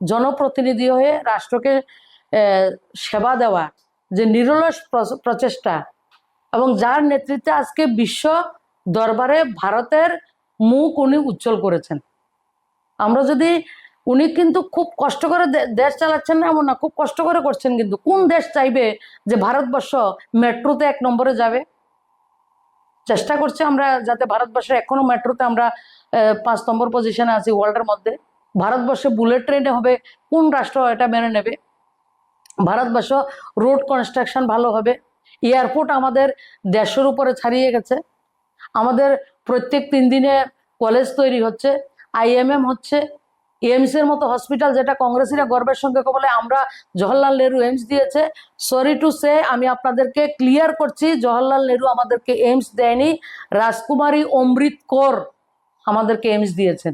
জনপ্রতিনিধি হয়ে রাষ্ট্রকে সেবা দেওয়া, যে নিরলস প্রচেষ্টা, এবং যার নেতৃত্বে আজকে বিশ্ব দরবারে ভারতের মুখ উনি উজ্জ্বল করেছেন। আমরা যদি, উনি কিন্তু খুব কষ্ট করে দেশ চালাচ্ছেন না এমন না, খুব কষ্ট করে করছেন। কিন্তু কোন দেশ চাইবে যে ভারতবর্ষ মেট্রোতে 1 নম্বরে যাবে? চেষ্টা করছে আমরা যাতে ভারতবর্ষের এখনো মেট্রোতে আমরা 5 নম্বর পজিশনে আছি ওয়ার্ল্ডের মধ্যে। ভারতবর্ষে বুলেট ট্রেনে হবে, কোন রাষ্ট্র এটা মেনে নেবে? ভারতবর্ষ রোড কনস্ট্রাকশন ভালো হবে, এয়ারপোর্ট আমাদের দেশের উপরে ছাড়িয়ে গেছে, আমাদের প্রত্যেক 3 দিনে কলেজ তৈরি হচ্ছে, IMM হচ্ছে, এইমস এর মতো হসপিটাল, যেটা কংগ্রেসীরা গর্বের সঙ্গে বলে আমরা জওহরলাল নেহরু এইমস দিয়েছে। সরি টু সে, আমি আপনাদেরকে ক্লিয়ার করছি, জওহরলাল নেহরু আমাদেরকে এইমস দেয়নি, রাজকুমারী অমৃত কৌর আমাদেরকে এইমস দিয়েছেন,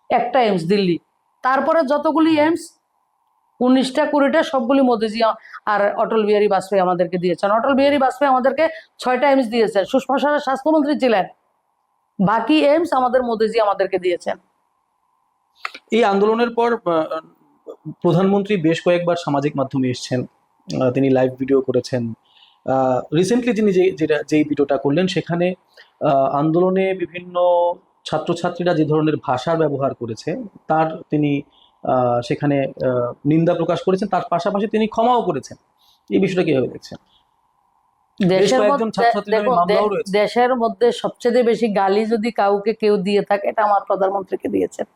একটা এইমস দিল্লি। তারপরে যতগুলি এইমস 19টা 20টা সবগুলি মোদিজি আর অটল বিহারী বাজপেয়ী আমাদেরকে দিয়েছেন। অটল বিহারী বাজপেয়ী আমাদেরকে 6টা এইমস দিয়েছেন, সুষমা স্বরাজ স্বাস্থ্যমন্ত্রী ছিলেন। বাকি এইমস আমাদের মোদিজি আমাদেরকে দিয়েছেন। এই আন্দোলনের পর প্রধানমন্ত্রী বেশ কয়েকবার সামাজিক মাধ্যমে এসেছেন, তিনি লাইভ ভিডিও করেছেন। রিসেন্টলি যিনি যেই ভিডিওটা করলেন সেখানে আন্দোলনে বিভিন্ন ছাত্রছাত্রীরা যে ধরনের ভাষার ব্যবহার করেছে তার তিনি সেখানে নিন্দা প্রকাশ করেছেন, তার পাশাপাশি তিনি ক্ষমাও করেছেন। এই বিষয়টা কিভাবে দেখছেন? দেশের কয়েকজন মধ্যে ছাত্রছাত্রীর নামে দেখুন, মামলাও রয়েছে। দেশের মধ্যে সবচেয়ে বেশি গালি যদি কাউকে কেউ দিয়ে থাকে, এটা আমার প্রধানমন্ত্রীকে দিয়েছেন।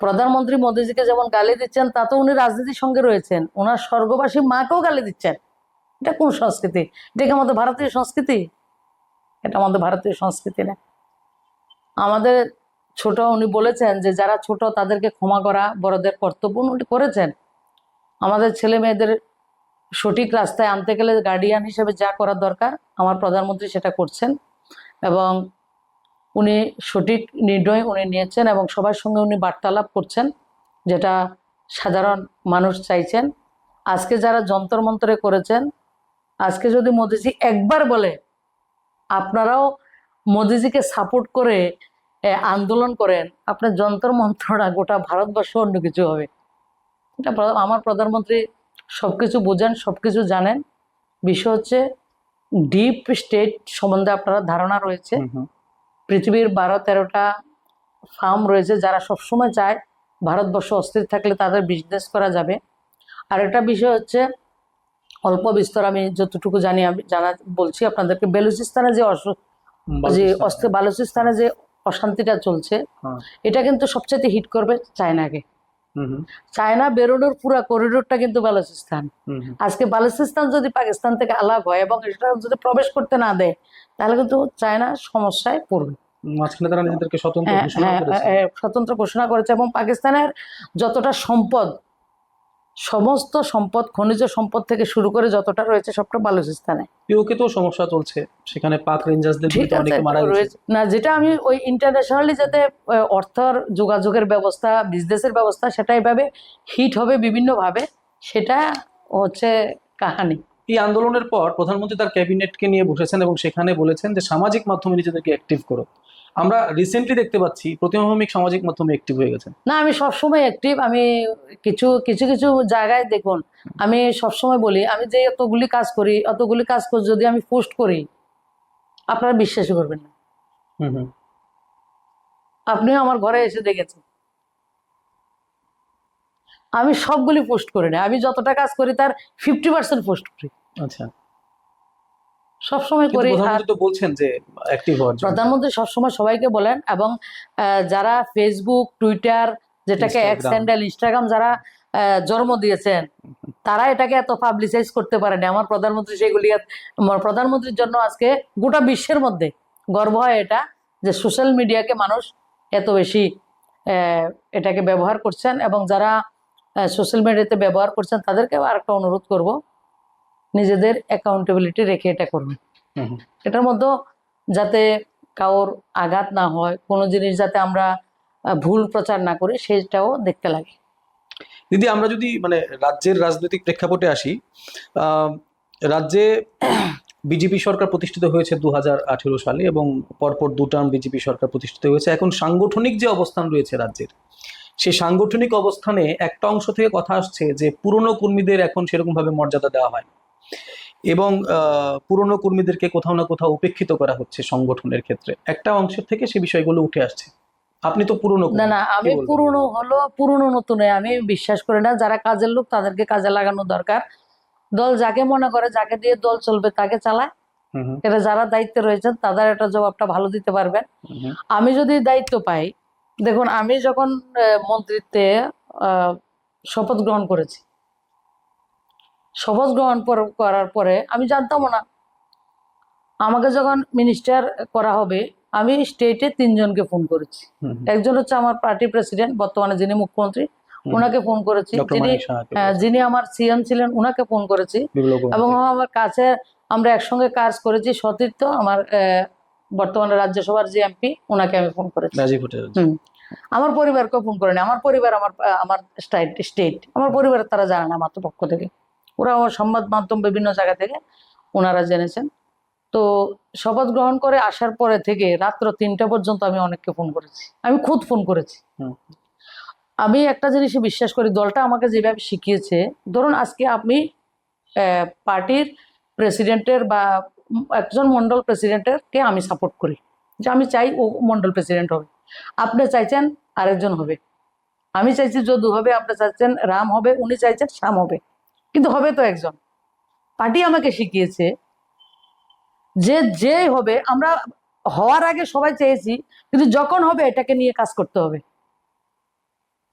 প্রধানমন্ত্রী মোদীজিকে যেমন গালি দিচ্ছেন, তাতে উনি রাজনীতির সঙ্গে রয়েছেন, ওনার স্বর্গবাসী মাকেও গালি দিচ্ছেন। এটা কোন সংস্কৃতি? এটা কি আমাদের ভারতীয় সংস্কৃতি? এটা আমাদের ভারতীয় সংস্কৃতি না। আমাদের ছোট, উনি বলেছেন যে যারা ছোট তাদেরকে ক্ষমা করা বড়দের কর্তব্য, উনি করেছেন। আমাদের ছেলে মেয়েদের সঠিক রাস্তায় আনতে গেলে গার্ডিয়ান হিসেবে যা করার দরকার আমার প্রধানমন্ত্রী সেটা করছেন, এবং উনি সঠিক নির্ণয় উনি নিয়েছেন, এবং সবার সঙ্গে উনি বার্তালাপ করছেন, যেটা সাধারণ মানুষ চাইছেন। আজকে যারা যন্তর মন্তরে করেছেন, আজকে যদি মোদিজি একবার বলে আপনারাও মোদিজিকে সাপোর্ট করে আন্দোলন করেন, আপনার যন্তর মন্ত্রটা গোটা ভারতবর্ষ অন্য কিছু হবে। এটা আমার প্রধানমন্ত্রী সবকিছু বোঝেন, সবকিছু জানেন। বিষয় হচ্ছে ডিপ স্টেট সম্বন্ধে আপনারা ধারণা রয়েছে। পৃথিবীর 12-13টা ফার্ম রয়েছে যারা সবসময় চায় ভারতবর্ষ অস্থির থাকলে তাদের বিজনেস করা যাবে। আর একটা বিষয় হচ্ছে, অল্প বিস্তর আমি যতটুকু জানি আমি বলছি আপনাদেরকে, বেলুচিস্তানে বালুচিস্তানে যে অশান্তিটা চলছে, এটা কিন্তু সবচেয়ে হিট করবে চায়নাকে। চায়না বেরোনোর পুরো করিডোরটা কিন্তু বালুচিস্তান। আজকে বালুচিস্তান যদি পাকিস্তান থেকে আলাদা হয় এবং এটা যদি প্রবেশ করতে না দেয়, তাহলে কিন্তু চায়না সমস্যায় পড়বে। মাঝখানে তারা নিজেদেরকে স্বতন্ত্র ঘোষণা করেছে, এবং পাকিস্তানের যতটা সম্পদ, সমস্ত সম্পদ, খনিজ সম্পদ থেকে শুরু করে যতটা রয়েছে সবটা বালুচিস্তানে। পিওকে তো সমস্যা চলছে, সেখানে পাক রেঞ্জার্সদের অনেকে মারা গেছে না। যেটা আমি ওই ইন্টারন্যাশনালি যাতে অর্থর যোগাযোগের ব্যবস্থা, বিজনেসের ব্যবস্থা, সেটা এভাবে হিট হবে বিভিন্ন ভাবে, সেটা হচ্ছে কাহিনী। এই আন্দোলনের পর প্রধানমন্ত্রী তার ক্যাবিনেটকে নিয়ে বসেছেন এবং সেখানে বলেছেন যে সামাজিক মাধ্যমে নিজেদেরকে অ্যাক্টিভ করো। আমরা রিসেন্টলি দেখতে পাচ্ছি প্রতিমা ভৌমিক সামাজিক মাধ্যমে অ্যাক্টিভ হয়ে গেছেন। না, আমি সবসময় অ্যাক্টিভ। আমি কিছু কিছু কিছু জায়গায় দেখুন, আমি সবসময় বলি, আমি যে অতগুলি কাজ করি যদি আমি পোস্ট করি, আপনারা বিশ্বাসই করবেন না। আপনিও আমার ঘরে এসে দেখেছেন, আমি সবগুলি পোস্ট করি না। আমি যতটা কাজ করি তার 50% পোস্ট করি। আচ্ছা, সবসময় করি। আর বলছেন যে অ্যাক্টিভ হওয়ার জন্য প্রধানমন্ত্রী সবসময় সবাইকে বলেন, এবং যারা ফেসবুক, টুইটার, যেটাকে এক্স হ্যান্ডেল, ইনস্টাগ্রাম যারা জন্ম দিয়েছেন, তারা এটাকে এত পাবলিসাইজ করতে পারেনি। আমার প্রধানমন্ত্রী সেগুলি, প্রধানমন্ত্রীর জন্য আজকে গোটা বিশ্বের মধ্যে গর্ব হয় এটা, যে সোশ্যাল মিডিয়াকে মানুষ এত বেশি এটাকে ব্যবহার করছেন। এবং যারা সোশ্যাল মিডিয়াতে ব্যবহার করছেন তাদেরকে আর একটা অনুরোধ করব, নিজেদের অ্যাকাউন্টেবিলিটি রেখে এটা করবেন। এটার মধ্যে যাতে কারোর আঘাত না হয়, কোনো জিনিস যাতে আমরা ভুল প্রচার না করি, সেটাও দেখতে লাগে। দিদি, আমরা যদি মানে রাজ্যের রাজনৈতিক প্রেক্ষাপটে আসি, রাজ্যে বিজেপি সরকার প্রতিষ্ঠিত হয়েছে 2018 সালে, এবং পরপর 2 টার্ম বিজেপি সরকার প্রতিষ্ঠিত হয়েছে। এখন সাংগঠনিক যে অবস্থান রয়েছে রাজ্যের, সেই সাংগঠনিক অবস্থানে একটা অংশ থেকে কথা আসছে যে পুরনো কর্মীদের এখন সেরকম ভাবে মর্যাদা দেওয়া হয়, এবং পুরনো কর্মীদেরকে কোথাও না কোথাও উপেক্ষিত করা হচ্ছে সংগঠনের ক্ষেত্রে। একটা অংশের থেকে সে বিষয়গুলো উঠে আসছে। আপনি তো পুরনো। না, আমি পুরনো নতুন আমি বিশ্বাস করি না। যারা কাজের লোক তাদেরকে কাজে লাগানো দরকার। দল যাকে মনে করে, যাকে দিয়ে দল চলবে তাকে চালায়। এটা যারা দায়িত্বে রয়েছেন তাদের একটা জবাবটা ভালো দিতে পারবেন। আমি যদি দায়িত্ব পাই, দেখুন আমি যখন মন্ত্রিত্বে শপথ গ্রহণ করেছি, শপথ গ্রহণ করার পরে আমি জানতামও না। আমাকে যখন মিনিস্টার করা হবে, আমি স্টেটে 3 জনকে ফোন করেছি। একজন হচ্ছে আমার পার্টি প্রেসিডেন্ট, বর্তমানে যিনি মুখ্যমন্ত্রী, ওনাকে ফোন করেছি। যিনি আমার সিএম ছিলেন, ওনাকে ফোন করেছি। এবং আমার কাছে আমরা একসঙ্গে কাজ করেছি সতীর্থ, আমার বর্তমানে রাজ্যসভার যে এমপি, ওনাকে আমি ফোন করেছি। আমার পরিবারকেও ফোন করেনি। আমার পরিবার, আমার স্টেট, আমার পরিবারের তারা জানে না, আমার তো পক্ষ থেকে, ওরা আমার সংবাদ মাধ্যম বিভিন্ন জায়গা থেকে ওনারা জেনেছেন। তো শপথ গ্রহণ করে আসার পরে থেকে রাত্র 3টা পর্যন্ত আমি অনেককে ফোন করেছি, আমি খুদ ফোন করেছি। আমি একটা জিনিসে বিশ্বাস করি, দলটা আমাকে যেভাবে শিখিয়েছে, ধরুন আজকে আপনি পার্টির প্রেসিডেন্টের বা একজন মন্ডল প্রেসিডেন্টেরকে আমি সাপোর্ট করি, যে আমি চাই ও মন্ডল প্রেসিডেন্ট হবে, আপনি চাইছেন আরেকজন হবে, আমি চাইছি যদু হবে, আপনি চাইছেন রাম হবে, উনি চাইছেন শ্যাম হবে, কিন্তু হবে তো একজন। পার্টি আমাকে শিখিয়েছে যে যে হবে, আমরা হওয়ার আগে সবাই চেয়েছি, কিন্তু যখন হবে এটাকে নিয়ে কাজ করতে হবে,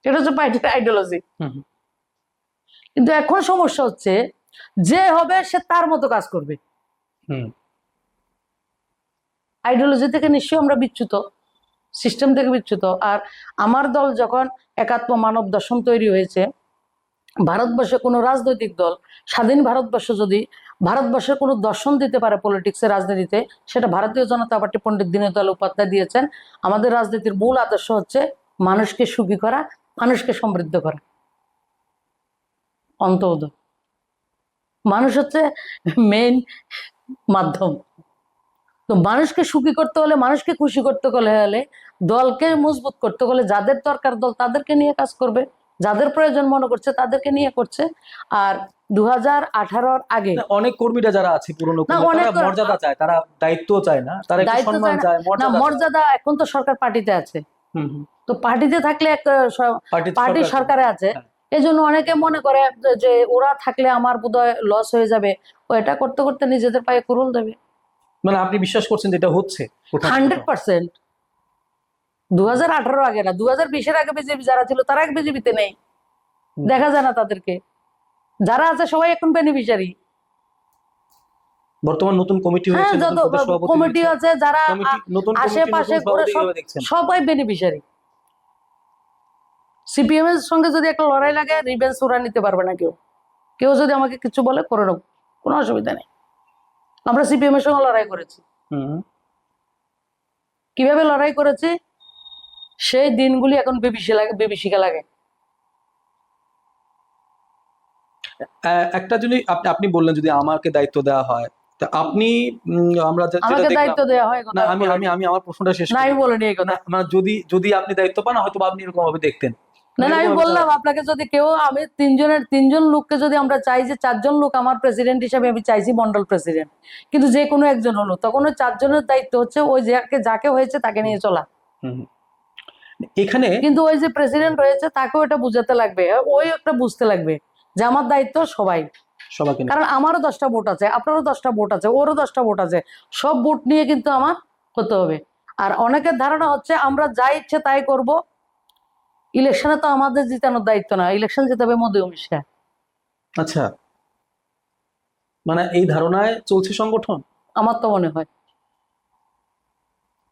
এটা হচ্ছে পার্টির আইডিওলজি। হুম হুম। কিন্তু এখন সমস্যা হচ্ছে যে হবে সে তার মতো কাজ করবে। হুম। আইডিওলজি থেকে নিশ্চয়ই আমরা বিচ্যুত, সিস্টেম থেকে বিচ্যুত। আর আমার দল যখন একাত্ম মানব দর্শন তৈরি হয়েছে, ভারতবর্ষে কোনো রাজনৈতিক দল, স্বাধীন ভারতবর্ষ যদি ভারতবর্ষের কোনো দর্শন দিতে পারে পলিটিক্সে, রাজনীতিতে, সেটা ভারতীয় জনতা পার্টি পণ্ডিত দীনদয়াল উপাধ্যায় দিয়েছেন। আমাদের রাজনীতির মূল আদর্শ হচ্ছে মানুষকে সুখী করা, মানুষকে সমৃদ্ধ করা, অন্তোদয়। মানুষ হচ্ছে মেইন মাধ্যম। তো মানুষকে সুখী করতে হলে, মানুষকে খুশি করতে হলে, দলকে মজবুত করতে হলে, যাদের দরকার দল তাদেরকে নিয়ে কাজ করবে, যাদের প্রয়োজন মনে করছে তাদেরকে নিয়ে করছে। আর 2018-র আগে অনেক কর্মীরা যারা আছে পুরনো কর্মী, অনেক তারা মর্যাদা চায়, তারা দায়িত্ব চায় না, তারা একটু দায়িত্ব সম্মান চায় না। চায়, না, মর্যাদা চায়। মর্যাদা এখন তো সরকার পার্টিতে আছে, হুম হুম। তো পার্টিতে থাকলে পার্টির পার্টি সরকার- সরকারে আছে, হ্যাঁ। এই জন্য অনেকে মনে করে যে ওরা থাকলে আমার বোধহয় লস হয়ে যাবে, ও এটা করতে করতে নিজেদের পায়ে কুড়ুল দেবে। মানে আপনি বিশ্বাস করছেন যেটা হচ্ছে কোথাও না কোথাও? 100%। 2018 আগে না, 2020-এর আগে বিজেপি যারা ছিল তারা বিজেপিতে নেই, দেখা যায় না তাদেরকে। যারা আছে সবাই এখন বেনিফিশিয়ারি। বর্তমান নতুন কমিটি হ্যাঁ, হয়েছে, যত নতুন প্রদেশ সভাপতি কমিটি হয়েছে, আছে, যারা নতুন কমিটি, আশেপাশে নতুন করে সভাপতি কিভাবে দেখছেন? সবাই বেনিফিশিয়ারি। সিপিএম এর সঙ্গে যদি একটা লড়াই লাগে, রিভেঞ্জ ওরা নিতে পারবে না কেউ। কেউ যদি আমাকে কিছু বলে করে নেব, কোনো অসুবিধা নেই। আমরা সিপিএম এর সঙ্গে লড়াই করেছি। হুম। কিভাবে লড়াই করেছি সেই দিনগুলি এখন বিভীষিকা লাগে। একটা জিনিস আপনি বললেন যদি আমাকে দায়িত্ব দেওয়া হয়, তা আপনি আমরা যেটা আমাকে দেখলাম, দায়িত্ব দেওয়া হয় না আমি আমি আমি আমার প্রশ্নটা শেষ না, করি। আমি বলিনি এই কথা। না, মানে যদি যদি আপনি দায়িত্ব পান হয়তো বা আপনি এরকম ভাবে দেখতেন। না না, আমি এরকম ভাবে বললাম আপনাকে, যদি কেউ, আমি তিনজন লোককে যদি আমরা চাই যে 4জন লোক আমার প্রেসিডেন্ট হিসেবে আমি চাইছি মন্ডল প্রেসিডেন্ট, কিন্তু যে কোনো একজন হলো, তখন ওই 4জনের দায়িত্ব হচ্ছে ওই যাকে হয়েছে তাকে নিয়ে চলা। হুম। এখানে কিন্তু ওই যে প্রেসিডেন্ট হয়েছে তাকেও এটা বুঝাতে লাগবে, ওই একটা বুঝতে লাগবে যে আমার দায়িত্ব সবাই। সবাইকে নিয়ে- কারণ আমারও 10টা ভোট আছে, আপনারও 10টা ভোট আছে, ওরও 10টা ভোট আছে, সব ভোট নিয়ে কিন্তু আমার হতে হবে। আর অনেকের ধারণা হচ্ছে আমরা যা ইচ্ছে তাই করব, ইলেকশনে তো আমাদের জিতানোর দায়িত্ব না, ইলেকশন জিতাবে মোদি অমিত শাহ। আচ্ছা, মানে এই ধারণায় চলছে সংগঠন। আমার তো মনে হয়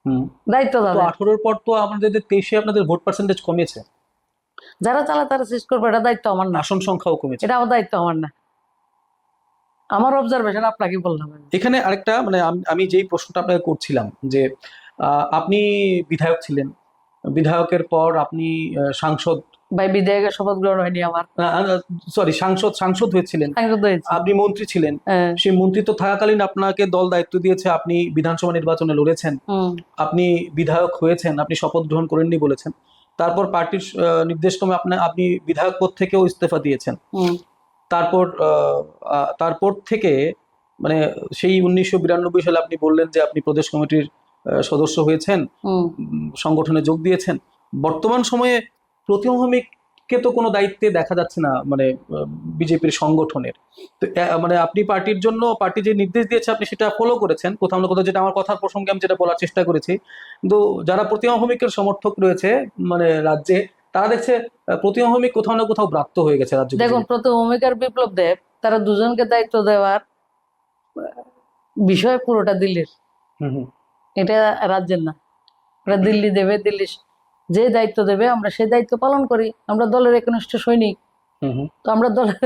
হুম। দায়িত্ব তো তাদের। 18-র পর তো আপনাদের 23-এ আপনাদের ভোট পার্সেন্টেজ কমেছে, যারা চালায় তারা শেষ করবে, এটা দায়িত্ব আমার না, আসন সংখ্যাও কমেছে। এটা আমার দায়িত্ব আমার না, আমার অবজারভেশন আপনাকে বললাম। এখানে আরেকটা মানে আমি যেই প্রশ্নটা আপনাকে করছিলাম যে আপনি বিধায়ক ছিলেন, বিধায়কের পর আপনি সাংসদ, ভাই, বিধায়কের শপথ গ্রহণ হয়নি আমার, সরি সাংসদ হয়েছিলেন, সাংসদ হয়েছি। আপনি মন্ত্রী ছিলেন, হ্যাঁ। সেই মন্ত্রিত্ব থাকাকালীন আপনাকে দল দায়িত্ব দিয়েছে, আপনি বিধানসভা নির্বাচনে লড়েছেন, হুম। আপনি বিধায়ক হয়েছেন, আপনি শপথ গ্রহণ করেননি বলেছেন, তারপর পার্টির নির্দেশক্রমে আপনি বিধায়ক পদ থেকেও ইস্তফা দিয়েছেন। হুম। তারপর থেকে মানে সেই 1992 সালে আপনি বললেন যে আপনি প্রদেশ কমিটির সদস্য হয়েছেন, হুম। সংগঠনে যোগ দিয়েছেন। বর্তমান সময়ে প্রতিমহমিককে তো কোনো দায়িত্বে দেখা যাচ্ছে না, মানে বিজেপির সংগঠনের। তো মানে আপনি পার্টির জন্য, পার্টি যে নির্দেশ দিয়েছে আপনি সেটা ফলো করেছেন কোথাও না কোথাও, যেটা আমার কথার প্রসঙ্গে আমি যেটা বলার চেষ্টা করেছি। কিন্তু যারা প্রতিমহমিকের সমর্থক রয়েছে মানে রাজ্যে, তারা দেখছে প্রতিমহমিক কোথাও না কোথাও ব্রাত্য হয়ে গেছে রাজ্য দেখুন, বিজেপির। প্রথম ভূমিকার বিপ্লব দেব, তারা দুজনকে দায়িত্ব দেওয়ার বিষয় পুরোটা দিল্লির, হুম হুম। এটা রাজ্যের না। ওরা দিল্লি দেবে, দিল্লি যে দায়িত্ব দেবে আমরা সেই দায়িত্ব পালন করি। আমরা দলের একনিষ্ঠ সৈনিক, হুম হুম। তো আমরা দলের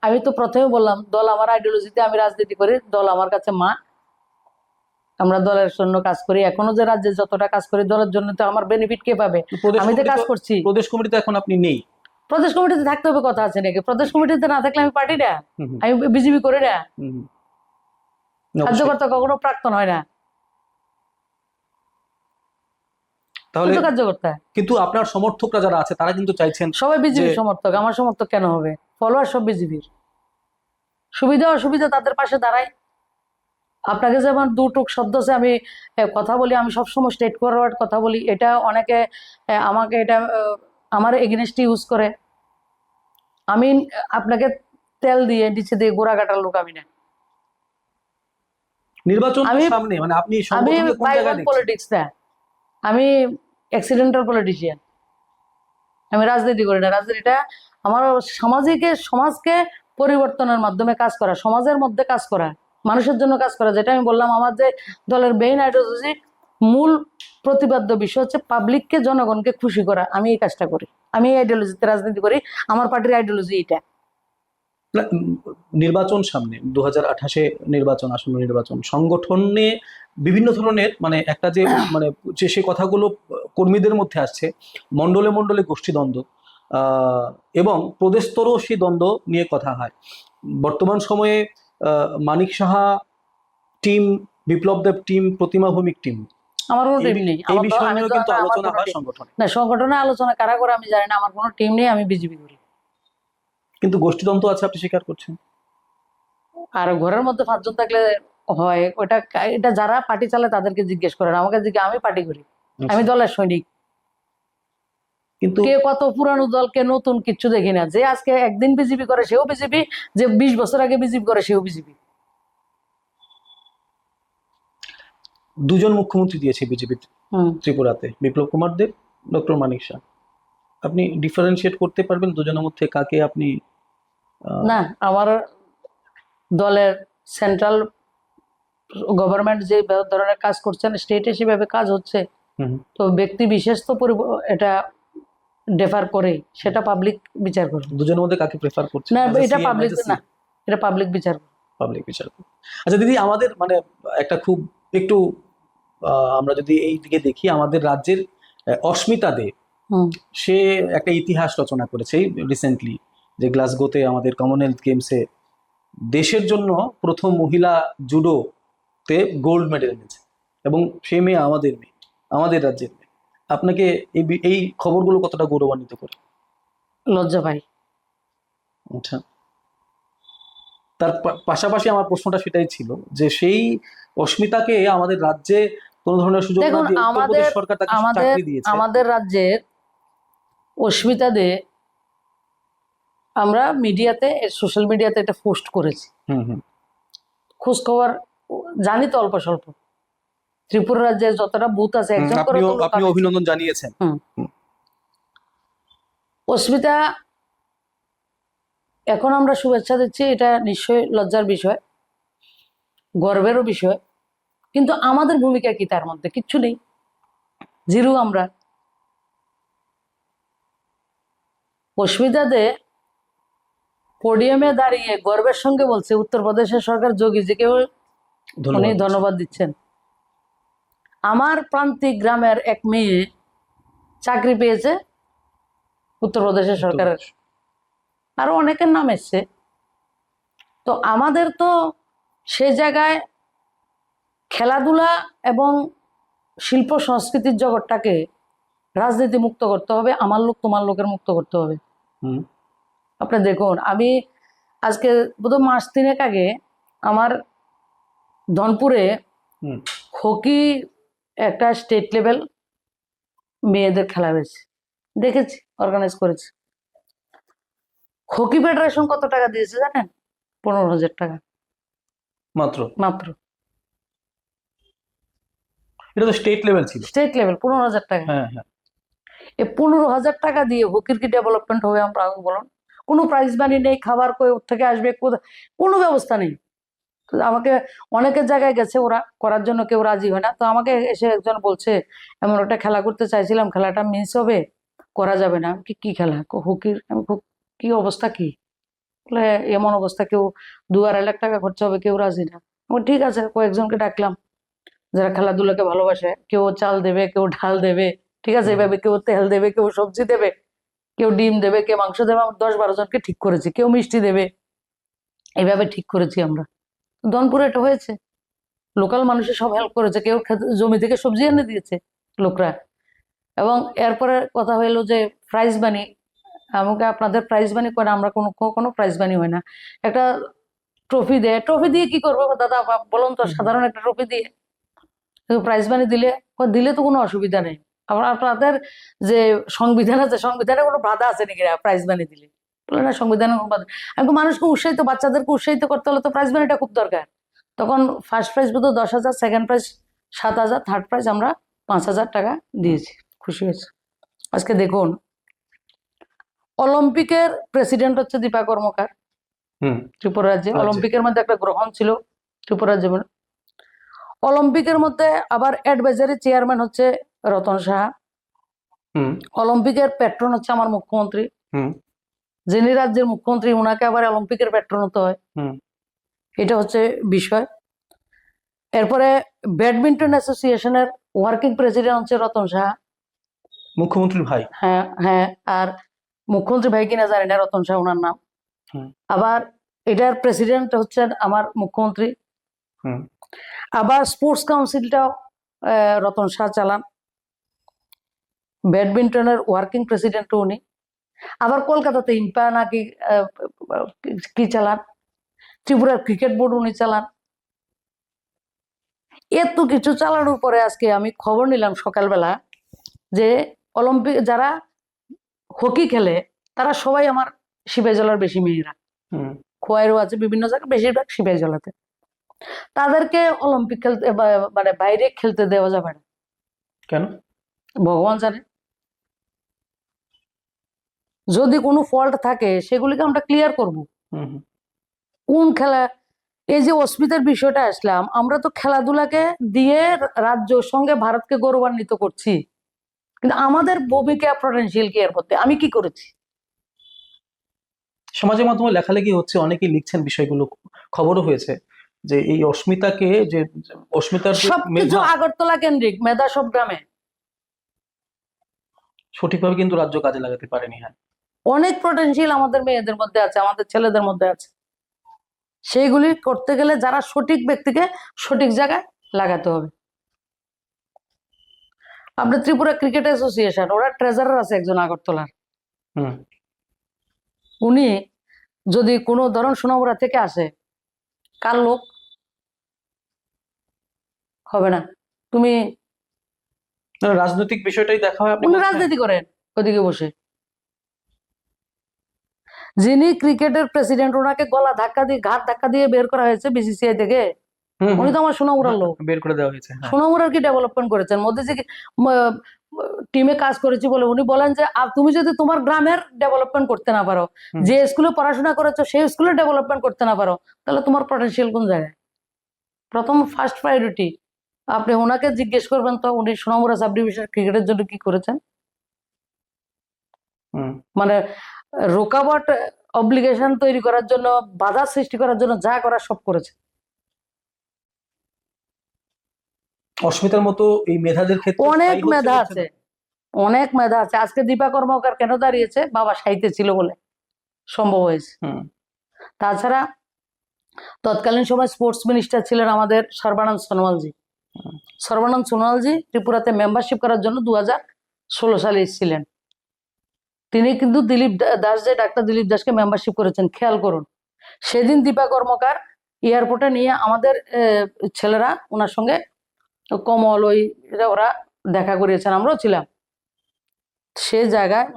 আমি তো প্রথমে বললাম দল আমার আইডিওলজিতে, আমি রাজনীতি করি, দল আমার কাছে মা, আমরা দলের জন্য কাজ করি। এখনো যে রাজ্যে যতটা কাজ করি দলের জন্য, তো আমার বেনিফিট কে পাবে? আমি তো কাজ করছি। প্রদেশ কমিটিতে এখন আপনি নেই। প্রদেশ কমিটিতে থাকতে হবে, কথা আছে নাকি? প্রদেশ কমিটিতে না থাকলে আমি পার্টি না, হুম হুম। আমি বিজেপি করি না। হুম হুম। অবশ্যই। কার্যকর্তা কখনো প্রাক্তন হয় না, তাহলে কার্যকর্তা। কিন্তু আপনার সমর্থকরা যারা আছে তারা কিন্তু চাইছেন সবাই বিজেপি সমর্থক, আমার সমর্থক কেন হবে? ফলোয়ার সব বিজেপির, সুবিধা অসুবিধা তাদের পাশে দাঁড়াই। আপনাকে যেমন দুটুক শব্দ সে আমি কথা বলি, আমি সবসময় স্টেট ফরওয়ার্ড কথা বলি, এটা অনেকে আমাকে এটা আমার এগেনস্ট ইউজ করে। আমি আপনাকে তেল দিয়ে নিচে দিয়ে গোড়া কাটার লোক আমি না। নির্বাচন তো আমি সামনে, মানে আপনি আমি সংগঠনকে কোন জায়গায় দেখছেন? পলিটিক্স না, আমি অ্যাক্সিডেন্টাল পলিটিশিয়ান। আমি রাজনীতি করি না। রাজনীতিটা আমার সমাজকে পরিবর্তনের মাধ্যমে কাজ করা, সমাজের মধ্যে কাজ করা, মানুষের জন্য কাজ করা। যেটা আমি বললাম, আমার যে দলের মেইন আইডিওলজি, মূল প্রতিপাদ্য বিষয় হচ্ছে পাবলিককে, জনগণকে খুশি করা। আমি এই কাজটা করি, আমি এই আইডিওলজিতে রাজনীতি করি। আমার পার্টির আইডিওলজি এটা। না, নির্বাচন সামনে 2028 নির্বাচন, আসন্ন নির্বাচন, সংগঠনে বিভিন্ন ধরনের মানে একটা যে মানে যে সে কথাগুলো কর্মীদের মধ্যে আসছে, মণ্ডলে মণ্ডলে গোষ্ঠীদ্বন্দ্ব, এবং প্রদেশ স্তরেও সেই দ্বন্দ্ব নিয়ে কথা হয়। বর্তমান সময়ে Manik Saha team, Biplab Deb team, Pratima Bhowmik team, আমার কোনো টিম নেই। এই বিষয় নিয়েও কিন্তু আলোচনা হয় সংগঠনে। না, সংগঠনে আলোচনা কারা করে আমি জানি না। আমার কোনো টিম নেই, আমি বিজেপি করি। কিন্তু গোষ্ঠীদ্বন্দ্ব আছে, আপনি স্বীকার করছেন। আর ঘরের মধ্যে 5 জন থাকলে হয় ওটা, এটা যারা পার্টি চালায় তাদেরকে জিজ্ঞেস করেন, আমাকে আমি পার্টি করি, আমি দলের সৈনিক। কিন্তু কে কত পুরানো দল, কে নতুন, কিচ্ছু দেখি না। যে আজকে একদিন বিজেপি করে সেও বিজেপি, যে 20 বছর আগে বিজেপি করে সেও বিজেপি। দুজন মুখ্যমন্ত্রী দিয়েছে বিজেপি ত্রিপুরাতে, বিপ্লব কুমার দেব, ডক্টর মানিক শাহ। আপনি ডিফারেন্সিয়েট করতে পারবেন দুজনের মধ্যে কাকে আপনি? না, আমার দলের সেন্ট্রাল গভর্নমেন্ট যে ধরনের কাজ করছেন, স্টেটে সেভাবে কাজ হচ্ছে। তো ব্যক্তি বিশেষ তো এটা ডেফার করে, সেটা পাবলিক বিচার করবে। দুজনের মধ্যে কাকে প্রেফার করছেন? না, এটা পাবলিক না, এটা পাবলিক বিচার করবে। পাবলিক বিচার করবে। আচ্ছা দিদি, আমাদের মানে একটা খুব একটু আমরা যদি এই দিকে দেখি, আমাদের রাজ্যের অস্মিতা দে, সে একটা ইতিহাস রচনা করেছে রিসেন্টলি, যে গ্লাসগোতে আমাদের কমনওয়েলথ গেমসে দেশের জন্য প্রথম মহিলা জুডোতে গোল্ড মেডেল এনেছে, এবং সে মেয়ে আমাদের মেয়ে, আমাদের রাজ্যের মেয়ে। আপনাকে এই খবরগুলো কতটা গৌরবান্বিত করে? লজ্জা পাই। আচ্ছা, তার পাশাপাশি আমার প্রশ্নটা সেটাই ছিল যে সেই অস্মিতাকে আমাদের রাজ্যে কোন ধরনের সুযোগ না দেখুন, দিয়ে উত্তরপ্রদেশ সরকার তাকে চাকরি দিয়েছে। আমাদের রাজ্যের অস্মিতা দে, আমরা মিডিয়াতে, সোশ্যাল মিডিয়াতে এটা পোস্ট করেছি। খোঁজ খবর জানি তো অল্প স্বল্প। ত্রিপুরা রাজ্যে যতটা বুথ আছে, একজন করে তো লোক আপনি অভিনন্দন জানিয়েছেন। অস্মিতা, এখন আমরা শুভেচ্ছা দিচ্ছি, এটা নিশ্চয়ই লজ্জার বিষয়, গর্বেরও বিষয়। কিন্তু আমাদের ভূমিকা কি তার মধ্যে? কিচ্ছু নেই, জিরো। আমরা অস্মিতা দে পোডিয়ামে দাঁড়িয়ে গর্বের সঙ্গে বলছে উত্তরপ্রদেশের সরকার যোগীজিকে উনি ধন্যবাদ দিচ্ছেন। আমার প্রান্তিক গ্রামের এক মেয়ে চাকরি পেয়েছে উত্তরপ্রদেশের সরকারের, আরো অনেকের নাম এসছে। তো আমাদের তো সেই জায়গায় খেলাধুলা এবং শিল্প সংস্কৃতির জগৎটাকে রাজনীতি মুক্ত করতে হবে, আমার লোক তোমার লোকের মুক্ত করতে হবে। আপনি দেখুন, আমি আজকে বোধহয় মাস 3 আগে আমার ধনপুরে হকি একটা স্টেট লেভেল মেয়েদের খেলা হয়েছে, দেখেছি, অর্গানাইজ করেছি। হকি ফেডারেশন কত টাকা দিয়েছে জানেন? 15,000 টাকা মাত্র। মাত্র। এটা তো স্টেট লেভেল ছিল। স্টেট লেভেল 15,000 টাকা। হ্যাঁ হ্যাঁ। এই 15,000 টাকা দিয়ে হকির কি ডেভেলপমেন্ট হবে? আমরা বলুন, কোনো প্রাইজ মানি নেই, খাবার কই থেকে আসবে, কোনো ব্যবস্থা নেই। আমাকে অনেকের জায়গায় গেছে ওরা করার জন্য, কেউ রাজি হয় না। তো আমাকে এসে একজন বলছে, এমন একটা খেলা করতে চাইছিলাম, খেলাটা মিস হবে, করা যাবে না। আমি কি খেলা? হকির। আমি কি অবস্থা, কি বলে এমন অবস্থা, কেউ 2-2.5 লাখ টাকা খরচা হবে, কেউ রাজি না। ঠিক আছে, কয়েকজনকে ডাকলাম যারা খেলাধুলাকে ভালোবাসে, কেউ চাল দেবে, কেউ ঢাল দেবে, ঠিক আছে, এভাবে কেউ তেল দেবে, কেউ সবজি দেবে, কেউ ডিম দেবে, কেউ মাংস দেবে। আমরা 10-12 জনকে ঠিক করেছি, কেউ মিষ্টি দেবে, এইভাবে ঠিক করেছি আমরা। ধনপুরে এটা হয়েছে, লোকাল মানুষের সব হেল্প করেছে, কেউ জমি থেকে সবজি এনে দিয়েছে লোকরা। এবং এরপরে কথা হইলো যে প্রাইজ মানি, আমাকে আপনাদের প্রাইজ মানি করে, আমরা কোনো প্রাইজ মানি হয় না, একটা ট্রফি দেয়। ট্রফি দিয়ে কি করবো দাদা বলুন তো? সাধারণ একটা ট্রফি দিয়ে প্রাইজ মানি দিলে তো কোনো অসুবিধা নেই। আবার আপনাদের যে সংবিধান আছে, সংবিধানে কোনো বাধা আছে নাকি প্রাইজ মানি দিলে? বলে না, সংবিধানে কোনো বাধা। আমি বলি, মানুষকে উৎসাহিত, বাচ্চাদেরকে উৎসাহিত করতে হলে তো প্রাইজ মানিটা খুব দরকার। তখন ফার্স্ট প্রাইজ বোধ 10,000, সেকেন্ড প্রাইজ 7,000, থার্ড প্রাইজ আমরা 5,000 টাকা দিয়েছি। খুশি হয়েছে। আজকে দেখুন, অলিম্পিকের প্রেসিডেন্ট হচ্ছে দীপা কর্মকার হুম। ত্রিপুরা রাজ্যে। রাজ্যে। অলিম্পিকের মধ্যে একটা গ্রহণ ছিল ত্রিপুরা রাজ্যে। অলিম্পিকের মধ্যে আবার অ্যাডভাইজারি চেয়ারম্যান হচ্ছে রতন সাহা। হুম। অলিম্পিকের প্যাট্রন হচ্ছে আমার মুখ্যমন্ত্রী। হুম। যিনি রাজ্যের মুখ্যমন্ত্রী, ওনাকে আবার অলিম্পিকের প্যাট্রন হতে হয়। হুম। এটা হচ্ছে বিষয়। এরপরে ব্যাডমিন্টন অ্যাসোসিয়েশনের ওয়ার্কিং প্রেসিডেন্ট হচ্ছে রতন সাহা। মুখ্যমন্ত্রীর ভাই। হ্যাঁ হ্যাঁ, আর মুখ্যমন্ত্রী ভাই কিনা জানি না, রতন সাহা ওনার নাম। হুম। আবার এটার প্রেসিডেন্ট হচ্ছেন আমার মুখ্যমন্ত্রী। হুম। আবার স্পোর্টস কাউন্সিলটাও রতন সাহা চালান। ব্যাডমিন্টনের ওয়ার্কিং প্রেসিডেন্ট উনি। আবার কলকাতাতে ইম্পা নাকি কি চালান, ত্রিপুরার ক্রিকেট বোর্ড উনি চালান। এত কিছু চালানোর পরে আজকে আমি খবর নিলাম সকালবেলা যে অলিম্পিক যারা হকি খেলে তারা সবাই আমার সিপাহীজলার বেশি মেয়েরা। হুম। খোয়াইরও আছে বিভিন্ন জায়গায়, বেশিরভাগ সিপাহীজলাতে। তাদেরকে অলিম্পিক খেলতে মানে বাইরে খেলতে দেওয়া যাবে না। কেন? ভগবান জানে। যদি কোনো ফল্ট থাকে সেগুলিকে আমরা ক্লিয়ার করব। হুম। হুম। কোন খেলা, এই যে অস্মিতার বিষয়টা আসলাম, আমরা তো খেলাধুলাকে দিয়ে রাজ্যের সঙ্গে ভারতকে গৌরবান্বিত করছি, কিন্তু আমাদের ভূমিকা পটেনশিয়াল কি এর মধ্যে? আমি কি করেছি? সমাজের মাধ্যমে লেখালেখি হচ্ছে, অনেকেই লিখছেন বিষয়গুলো, খবরও হয়েছে যে এই অস্মিতাকে, যে অস্মিতার যে সবকিছু মেধা, আগরতলা কেন্দ্রিক, মেধা সব গ্রামে। সঠিকভাবে কিন্তু রাজ্য কাজে লাগাতে পারেনি। হ্যাঁ, অনেক পটেনশিয়াল আমাদের মেয়েদের মধ্যে আছে, আমাদের ছেলেদের মধ্যে আছে। সেইগুলি করতে গেলে যারা সঠিক ব্যক্তিকে সঠিক জায়গায় লাগাতে হবে। আপনার ত্রিপুরা ক্রিকেট অ্যাসোসিয়েশন, ওরা ট্রেজারার আছে একজন আগরতলার। হুম। উনি যদি কোনো ধরন সোনামুড়া থেকে আসে, কার লোক হবে না। তুমি না, রাজনৈতিক বিষয়টাই দেখা হয় আপনি উনি বলছেন? রাজনীতি করেন ওদিকে বসে। যিনি ক্রিকেটের প্রেসিডেন্ট, ওনাকে গলা ধাক্কা দিয়ে, ঘাট ধাক্কা দিয়ে বের করা হয়েছে বিসিসিআই থেকে। হুম। উনি তো আমার সোনামুড়ার লোক। বের করে দেওয়া হয়েছে। হ্যাঁ। সোনামুড়ার কি ডেভেলপমেন্ট করেছেন? মোদিজি টিমে কাজ করেছি বলে উনি বলেন যে তুমি যদি তোমার গ্রামের ডেভেলপমেন্ট করতে না পারো, হুম। যে স্কুলে পড়াশোনা করেছো সেই স্কুলে ডেভেলপমেন্ট করতে না পারো, তাহলে তোমার পটেনশিয়াল কোন জায়গায়? প্রথম ফার্স্ট প্রায়োরিটি আপনি ওনাকে জিজ্ঞেস করবেন তো উনি সোনামুড়া সাব ডিভিশন ক্রিকেটের জন্য কি করেছেন। হুম। মানে রোকাবট, অব্লিগেশন তৈরি করার জন্য, বাধা সৃষ্টি করার জন্য যা করার সব করেছে। অস্মিতার মতো এই মেধাদের ক্ষেত্রে অনেক স্থায়ী হচ্ছে মেধা হচ্ছে আছে, না। অনেক মেধা আছে। আজকে দীপা কর্মকার কেন দাঁড়িয়েছে? বাবা সাহিত্যে ছিল বলে সম্ভব হয়েছে। হুম। তাছাড়া তৎকালীন সময় স্পোর্টস মিনিস্টার ছিলেন আমাদের সর্বানন্দ সোনোয়ালজি। হুম। সর্বানন্দ সোনোয়ালজি ত্রিপুরাতে মেম্বারশিপ করার জন্য 2016 সালে এসেছিলেন। তিনি কিন্তু দিলীপ দাস, যে ডাক্তার দিলীপ দাসকে মেম্বারশিপ করেছেন, খেয়াল করুন। সেদিন দীপা কর্মকার এয়ারপোর্টে নিয়ে আমাদের ছেলেরা ওনার সঙ্গে, কমল ওই ওরা দেখা করিয়েছেন, আমরাও ছিলাম সে জায়গায়।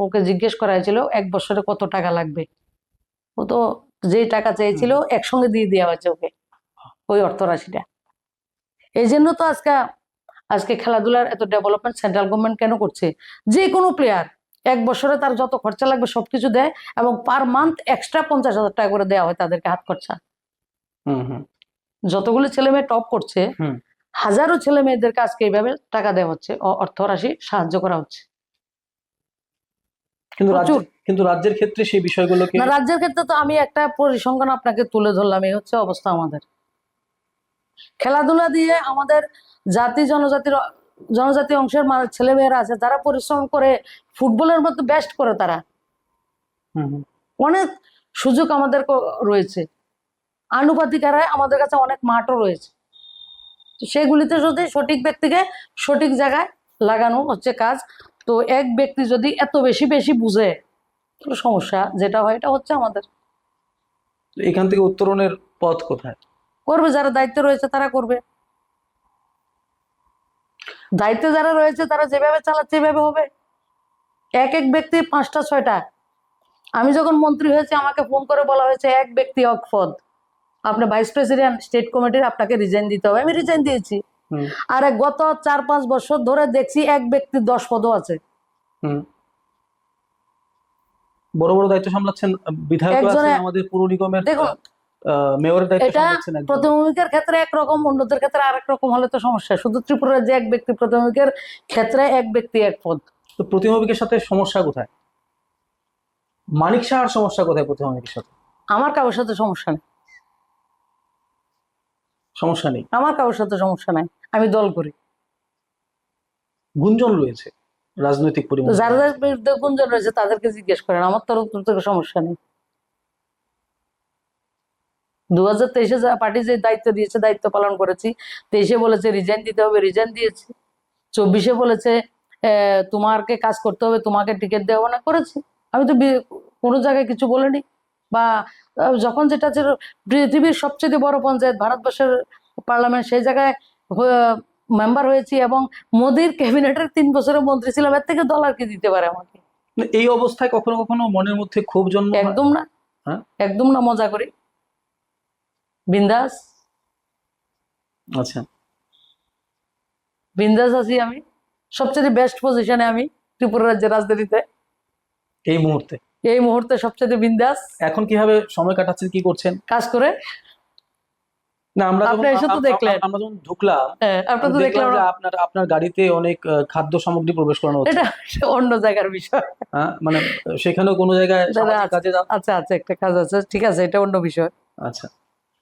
ওকে জিজ্ঞেস করা হয়েছিল 1 বছরে কত টাকা লাগবে। ও তো যেই টাকা চেয়েছিল একসঙ্গে দিয়ে দেওয়া হয়েছে ওকে, ওই অর্থ রাশিটা। এই জন্য তো আজকে খেলাধুলার এত ডেভেলপমেন্ট সেন্ট্রাল গভর্নমেন্ট কেন করছে? যে কোনো প্লেয়ার 1 বছরে তার যত খরচা লাগবে সবকিছু দেয়, এবং পার মান্থ এক্সট্রা 50,000 টাকা করে দেওয়া হয় তাদেরকে, হাত খরচা। হুম। হুম। যতগুলো ছেলে মেয়ে টপ করছে, হুম। হাজারো ছেলে মেয়েদেরকে আজকে এইভাবে টাকা দেওয়া হচ্ছে, অর্থ রাশি সাহায্য করা হচ্ছে। প্রচুর। কিন্তু রাজ্যের ক্ষেত্রে সেই বিষয়গুলোকে, না, রাজ্যের ক্ষেত্রে তো আমি একটা পরিসংখ্যান আপনাকে তুলে ধরলাম। এই হচ্ছে অবস্থা আমাদের খেলাধুলা দিয়ে। আমাদের জনজাতি অংশের ছেলে মেয়েরা আছে যারা পরিশ্রম করে ফুটবলের মধ্যে বেস্ট করে, তারা হুম, হুম, অনেক সুযোগ আমাদের রয়েছে। আনুপাতিক হারে আমাদের কাছে অনেক মাঠও রয়েছে। তো সেগুলিতে যদি সঠিক ব্যক্তিকে সঠিক জায়গায় লাগানো হচ্ছে কাজ। তো এক ব্যক্তি যদি এত বেশি বেশি বুঝে, তাহলে সমস্যা যেটা হয় এটা হচ্ছে আমাদের। এখান থেকে উত্তরণের পথ কোথায়? করবে যারা দায়িত্ব রয়েছে তারা করবে। দায়িত্বে যারা রয়েছে তারা যেভাবে চালাচ্ছে এভাবে হবে। এক এক ব্যক্তি 5টা 6টা। আমি যখন মন্ত্রী হয়েছে আমাকে ফোন করে বলা হয়েছে এক ব্যক্তি এক পদ, আপনি ভাইস প্রেসিডেন্ট স্টেট কমিটির, আপনাকে রিজাইন দিতে হবে। আমি রিজাইন দিয়েছি। আর গত 4-5 বছর ধরে দেখছি এক ব্যক্তি 10 পদও আছে। বড় বড় দায়িত্ব সামলাচ্ছেন বিধায়ক আছেন, একজনে- আমাদের পুর নিগমের দেখুন, মেয়রের দায়িত্ব এটা সামলাচ্ছেন একজন। প্রতিভূমিকের ক্ষেত্রে একরকম, অন্যদের ক্ষেত্রে আরেক রকম হলে তো সমস্যা। শুধু ত্রিপুরার যে এক ব্যক্তি, প্রতিভূমিকের ক্ষেত্রে এক ব্যক্তি এক পদ। তো প্রতিমবিকের সাথে সমস্যা কোথায়? মানিক সাহার সমস্যা কোথায় প্রতিমবিকের সাথে? আমার কারোর সাথে সমস্যা নেই, সমস্যা নেই, আমার কারোর সাথে সমস্যা নাই। আমি দল করি। গুঞ্জন রয়েছে রাজনৈতিক তো পরিমণ্ডলে। যারা যার বিরুদ্ধে গুঞ্জন রয়েছে তাদেরকে জিজ্ঞেস করেন, আমার তরফ থেকে সমস্যা নেই। 2023-এ পার্টি যে দায়িত্ব দিয়েছে দায়িত্ব পালন করেছি। 23-এ বলেছে রিজাইন দিতে হবে, রিজাইন দিয়েছি। 24-এ বলেছে তোমাকে কাজ করতে হবে, তোমাকে টিকিট দেওয়া হবে না, করেছি। আমি তো কোনো জায়গায় কিছু বলিনি। বা যখন যেটা ছিল পৃথিবীর সবচেয়ে বড় পঞ্চায়েত, ভারতবর্ষের পার্লামেন্ট, সেই জায়গায় মেম্বার হয়েছি এবং মোদির ক্যাবিনেটের 3 বছরের মন্ত্রী ছিলাম। এর থেকে দল আর কি দিতে পারে আমাকে? এই অবস্থায় কখনো কখনো মনের মধ্যে ক্ষোভ জন্ম হয়? একদম না, হ্যাঁ? একদম না, মজা করি, বিন্দাস। আচ্ছা, বিন্দাস আছি আমি। সবচেয়ে বেস্ট পজিশনে আমি ত্রিপুরা রাজ্যের রাজনীতিতে এই মুহূর্তে এই মুহূর্তে সবচেয়ে বিন্দাস। এখন কিভাবে সময় কাটাচ্ছেন, কি করছেন? কাজ করে। না, আমরা আপনি এসে তো দেখলেন। আমরা যখন ঢুকলাম আপনার তো দেখলাম যে আপনার গাড়িতে অনেক খাদ্য সামগ্রী প্রবেশ করানো হচ্ছে। এটা অন্য জায়গার বিষয়। হ্যাঁ, মানে সেখানেও কোনো জায়গায় সামাজিক কাজে আচ্ছা আচ্ছা, একটা কাজ আছে, ঠিক আছে, এটা অন্য বিষয়। আচ্ছা,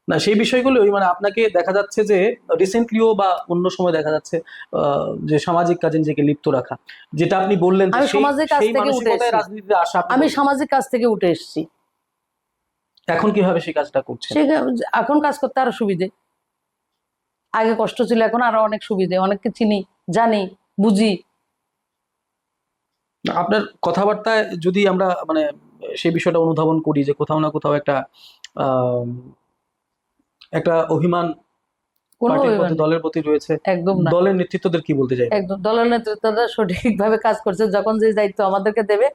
না সেই বিষয়গুলো মানে আপনাকে দেখা যাচ্ছে যে রিসেন্টলিও বা অন্য সময় দেখা যাচ্ছে যে সামাজিক কাজে নিজেকে লিপ্ত রাখা, যেটা আপনি বললেন যে আমি সামাজিক কাজ সেই থেকে উঠে মানসিকতায় এসেছি। রাজনীতিতে আসা আপনি আমি বললেন। সামাজিক কাজ থেকে উঠে এসেছি। এখন কিভাবে সেই কাজটা করছেন? এখন কাজ করতে আরো সুবিধে। আগে কষ্ট ছিল, এখন আরো অনেক সুবিধে, অনেককে চিনি, জানি, বুঝি। আপনার কথাবার্তায় যদি আমরা মানে সেই বিষয়টা অনুধাবন করি যে কোথাও না কোথাও একটা একটা অভিমান কোনো পার্টির অভিমান প্রতি, নেই। দলের প্রতি রয়েছে। একদম না, দলের নেতৃত্বদের কি বলতে চাই? একদম দলের নেতৃত্বরা সঠিকভাবে কাজ করছে। যখন যে দায়িত্ব আমাদেরকে দেবে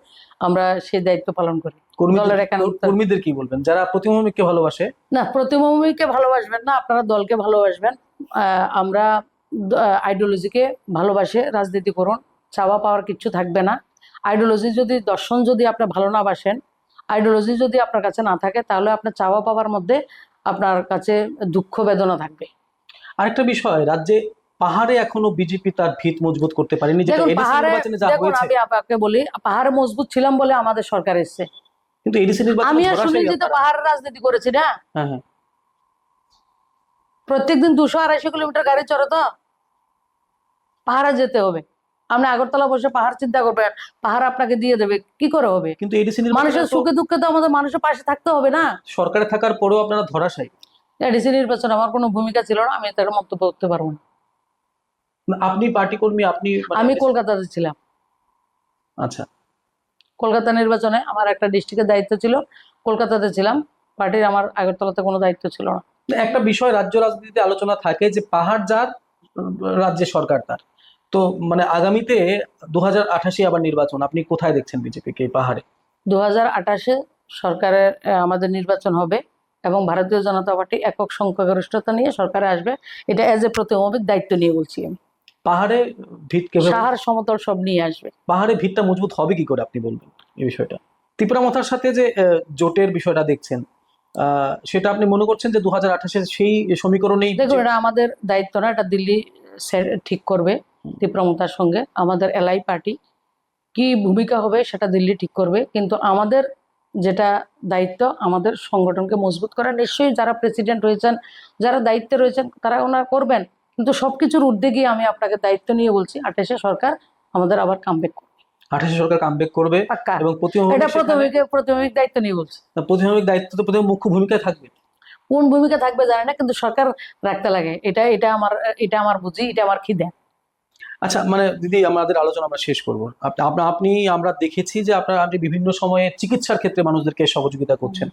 আমরা সেই দায়িত্ব পালন করি। দলের একান্ত কর্মীদের কি বলবেন যারা প্রতিমমিককে ভালোবাসে? না, প্রতিভূমিকে ভালোবাসবেন না, আপনারা দলকে ভালোবাসবেন। আমরা আইডিওলজিকে ভালোবাসে রাজনীতি করুন, চাওয়া পাওয়ার কিচ্ছু থাকবে না। আইডিওলজি যদি, দর্শন যদি আপনি ভালো না বাসেন, আইডিওলজি যদি আপনার কাছে না থাকে, তাহলে আপনার চাওয়া পাওয়ার মধ্যে আপনার কাছে দুঃখ বেদনা থাকবে। আরেকটা বিষয়, রাজ্যে পাহাড়ে এখনো বিজেপি তার ভিত মজবুত করতে পারেনি, যেটা দেখুন এডিসি পাহাড়ে, নির্বাচনে যা দেখুন হয়েছে। আমি আপনাকে বলি, পাহাড়ে মজবুত ছিলাম বলে আমাদের সরকার এসছে। কিন্তু এডিসি নির্বাচনে আমি আর ধরাশায়ী সুনীলজি তো আপনারা। পাহাড়ের রাজনীতি করেছি না। হ্যাঁ হ্যাঁ, প্রত্যেকদিন 200-250 কিলোমিটার গাড়ি চড়ে তো পাহাড়ে যেতে হবে। আপনি আগরতলা বসে পাহাড় চিন্তা করবেন, পাহাড় আপনাকে দিয়ে দেবে, কি করে হবে? কিন্তু এডিসি নির্বাচনে মানুষের তো সুখে দুঃখে তো আমাদের মানুষের পাশে থাকতে হবে না। সরকারে থাকার পরেও আপনারা ধরাশায়ী। এডিসি নির্বাচনে আমার কোনো ভূমিকা ছিল না, আমি তার মন্তব্য করতে পারবো না। আপনি পার্টি কর্মী, আপনি আমি কলকাতাতে ছিলাম। আচ্ছা, কলকাতা নির্বাচনে আমার একটা ডিস্ট্রিক্টের দায়িত্ব ছিল, কলকাতাতে ছিলাম। পার্টির আমার আগরতলাতে কোনো দায়িত্ব ছিল না। একটা বিষয় রাজ্য রাজনীতিতে আলোচনা থাকে যে পাহাড় যার, রাজ্যের সরকার তার। তো মানে আগামীতে 2028 আবার নির্বাচন, আপনি কোথায় দেখছেন বিজেপিকে এই পাহাড়ে? 2028-এ সরকারের আমাদের নির্বাচন হবে এবং ভারতীয় জনতা পার্টি একক সংখ্যাগরিষ্ঠতা নিয়ে সরকারে আসবে। এটা এজ এ প্রতিমবিক দায়িত্ব নিয়ে বলছি আমি। পাহাড়ে ভিত কিভাবে, সাহার সমতল সব নিয়ে আসবে। পাহাড়ে ভিতটা মজবুত হবে কি করে আপনি বলবেন এই বিষয়টা? ত্রিপুরা মাথার সাথে যে জোটের বিষয়টা দেখছেন, সেটা আপনি মনে করছেন যে 2028 সেই সমীকরণেই? দেখুন, এটা আমাদের দায়িত্ব না, এটা দিল্লি ঠিক করবে। তীব্রমতার সঙ্গে আমাদের এলআই পার্টি কি ভূমিকা হবে সেটা দিল্লি ঠিক করবে, কিন্তু আমাদের যেটা দায়িত্ব, আমাদের সংগঠনকে মজবুত করা। নিশ্চয়ই যারা প্রেসিডেন্ট হয়েছেন, যারা দায়িত্বে রয়েছেন, তারা ওনারা করবেন, কিন্তু সবকিছুর ঊর্ধ্বে গিয়ে আমি আপনাকে দায়িত্ব নিয়ে বলছি, 28-এ সরকার আমাদের আবার কামব্যাক করবে। 28 সরকার কামব্যাক করবে পাক্কা। এবং এটা প্রতিমবিক দায়িত্ব নিয়ে বলছি। প্রতিমমিক দায়িত্ব তো প্রথমে মুখ্য ভূমিকায় থাকবে। কোন ভূমিকা থাকবে জানি না, কিন্তু সরকার রাখতে লাগে। এটা আমার বুঝি, এটা আমার খিদে। আচ্ছা, মানে দিদি আমাদের আলোচনা আমরা শেষ করবো। আপনি আমরা দেখেছি যে আপনি বিভিন্ন সময়ে চিকিৎসার ক্ষেত্রে মানুষদেরকে সহযোগিতা করছেন।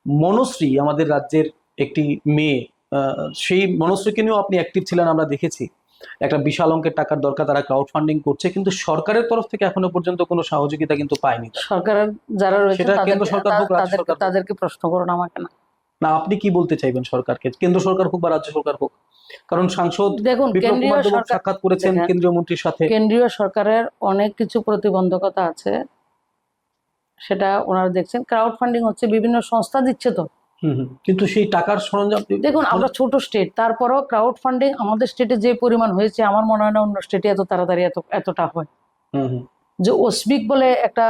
মনশ্রী আমাদের রাজ্যের একটি মেয়ে, সেই মনশ্রীকে নিয়েও আপনি অ্যাক্টিভ ছিলেন, আমরা দেখেছি। একটা বিশাল অঙ্কের টাকার দরকার, তারা ক্রাউড ফান্ডিং করছে, কিন্তু সরকারের তরফ থেকে এখনো পর্যন্ত কোনো সহযোগিতা কিন্তু পায়নি তারা। সরকারের যারা রয়েছে সেটা কেন্দ্র সরকার হোক, রাজ্য সরকার হোক। তাদেরকে প্রশ্ন করুন, আমাকে না। না, আপনি কি বলতে চাইবেন সরকারকে, কেন্দ্র সরকার হোক বা রাজ্য সরকার হোক? কারণ সাংসদ দেখুন, বিপ্লব কেন্দ্রীয় কুমার দেব সরকার, সাক্ষাৎ করেছেন দেখেন, কেন্দ্রীয় মন্ত্রীর সাথে। কেন্দ্রীয় সরকারের অনেক কিছু প্রতিবন্ধকতা আছে, সেটা ওনারা দেখছেন। ক্রাউড ফান্ডিং হচ্ছে, বিভিন্ন সংস্থা দিচ্ছে তো। কিন্তু সেই টাকার সরঞ্জাম দেখুন, আমরা ছোট স্টেট, তারপরেও ক্রাউড ফান্ডিং আমাদের স্টেটে যে পরিমাণ হয়েছে, আমার মনে হয় না অন্য স্টেটে এত তাড়াতাড়ি এতটা হয়। যে ওসবিক বলে একটা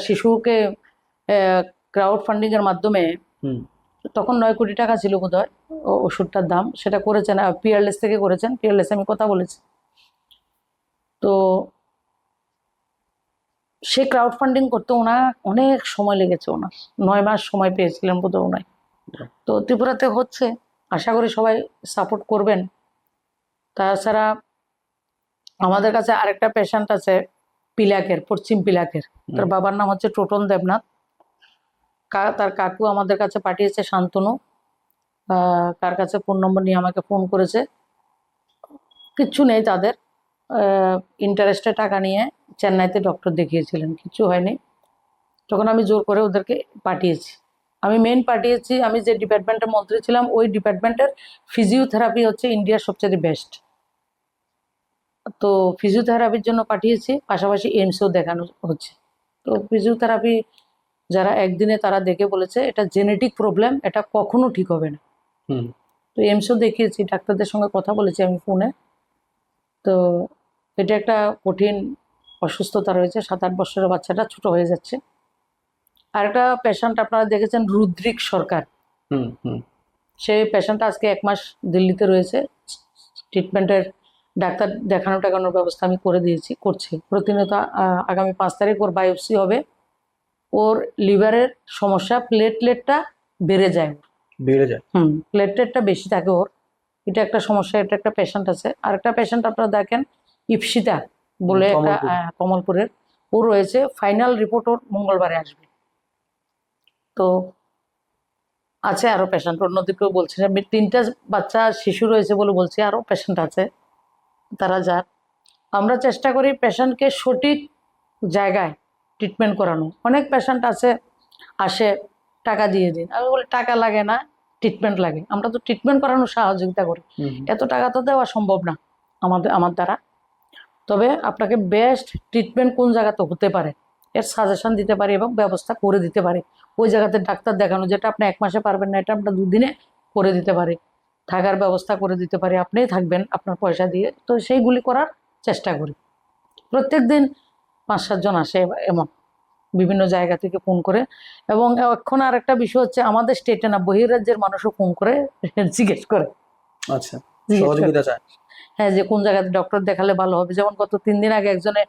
শিশুকে ক্রাউড ফান্ডিং এর মাধ্যমে, তখন 9 কোটি টাকা ছিল বোধহয় ওষুধটার দাম, সেটা করেছেন পিয়ারলেস থেকে করেছেন। পিয়ারলেস আমি কথা বলেছি। তো সে ক্রাউড ফান্ডিং করতে ওনার অনেক সময় লেগেছে, ওনার 9 মাস সময় পেয়েছিলেন বোধহয় ওনায়। তো ত্রিপুরাতে হচ্ছে, আশা করি সবাই সাপোর্ট করবেন। তাছাড়া আমাদের কাছে আরেকটা পেশেন্ট আছে পিলাকের, পশ্চিম পিলাকের, তার বাবার নাম হচ্ছে টোটন দেবনাথ। তার কাকু আমাদের কাছে পাঠিয়েছে শান্তনু, কার কাছে ফোন নম্বর নিয়ে আমাকে ফোন করেছে। কিচ্ছু নেই তাদের, ইন্টারেস্টে টাকা নিয়ে চেন্নাইতে ডক্টর দেখিয়েছিলেন, কিছু হয়নি। তখন আমি জোর করে ওদেরকে পাঠিয়েছি। আমি মেন পাঠিয়েছি, আমি যে ডিপার্টমেন্টের মন্ত্রী ছিলাম, ওই ডিপার্টমেন্টের ফিজিওথেরাপি হচ্ছে ইন্ডিয়ার সবচেয়ে বেস্ট। তো ফিজিওথেরাপির জন্য পাঠিয়েছি, পাশাপাশি এইমসেও দেখানো হচ্ছে। তো ফিজিওথেরাপি যারা একদিনে, তারা দেখে বলেছে এটা জেনেটিক প্রবলেম, এটা কখনো ঠিক হবে না। তো এইমসেও দেখিয়েছি, ডাক্তারদের সঙ্গে কথা বলেছি আমি ফোনে। তো এটা একটা কঠিন অসুস্থতা রয়েছে, 7-8 বছরের বাচ্চাটা ছোট হয়ে যাচ্ছে। আর একটা পেশেন্ট আপনারা দেখেছেন, রুদ্রিক সরকার। সেই পেশেন্টটা আজকে 1 মাস দিল্লিতে রয়েছে, ট্রিটমেন্টের ডাক্তার দেখানোর ব্যবস্থা আমি করে দিয়েছি, করছি প্রতিনিয়ত। আগামী 5 তারিখ ওর বায়োপসি হবে। ওর লিভারের সমস্যা, প্লেটলেটটা বেড়ে যায়। প্লেটলেটটা বেশি থাকে ওর, এটা একটা সমস্যা। এটা একটা পেশেন্ট আছে। আর একটা পেশেন্ট আপনারা দেখেন, ইপসিতা বলে একটা, কমলপুরের, ও রয়েছে। ফাইনাল রিপোর্ট ওর মঙ্গলবারে আসবে। তো আছে আরো পেশেন্ট, অন্যদিকেও বলছে। 3টা বাচ্চা শিশু রয়েছে বলে বলছি, আরো পেশেন্ট আছে। তারা যার, আমরা চেষ্টা করি পেশেন্টকে সঠিক জায়গায় ট্রিটমেন্ট করানো। অনেক পেশেন্ট আছে আসে, টাকা দিয়ে দিন। আমি বলি টাকা লাগে না, ট্রিটমেন্ট লাগে। আমরা তো ট্রিটমেন্ট করানোর সহযোগিতা করি, এত টাকা তো দেওয়া সম্ভব না আমার দ্বারা। তবে আপনাকে বেস্ট ট্রিটমেন্ট কোন জায়গাতে হতে পারে এর সাজেশন দিতে পারি এবং ব্যবস্থা করে দিতে পারি। ওই জায়গাতে ডাক্তার দেখানো, যেটা আপনি 1 মাসে পারবেন না, এটা আমরা 2 দিনে করে দিতে পারি। থাকার ব্যবস্থা করে দিতে পারি, আপনিই থাকবেন আপনার পয়সা দিয়ে। তো সেইগুলি করার চেষ্টা করি। প্রত্যেক দিন 5-7 জন আসে এমন, বিভিন্ন জায়গা থেকে ফোন করে। এবং এখন আর একটা বিষয় হচ্ছে, আমাদের স্টেটে না, বহির্রাজ্যের মানুষও ফোন করে জিজ্ঞেস করে। আচ্ছা, সহযোগিতা চায়। হ্যাঁ, যে কোন জায়গাতে ডক্টর দেখালে ভালো হবে। যেমন গত 3 দিন আগে একজনে,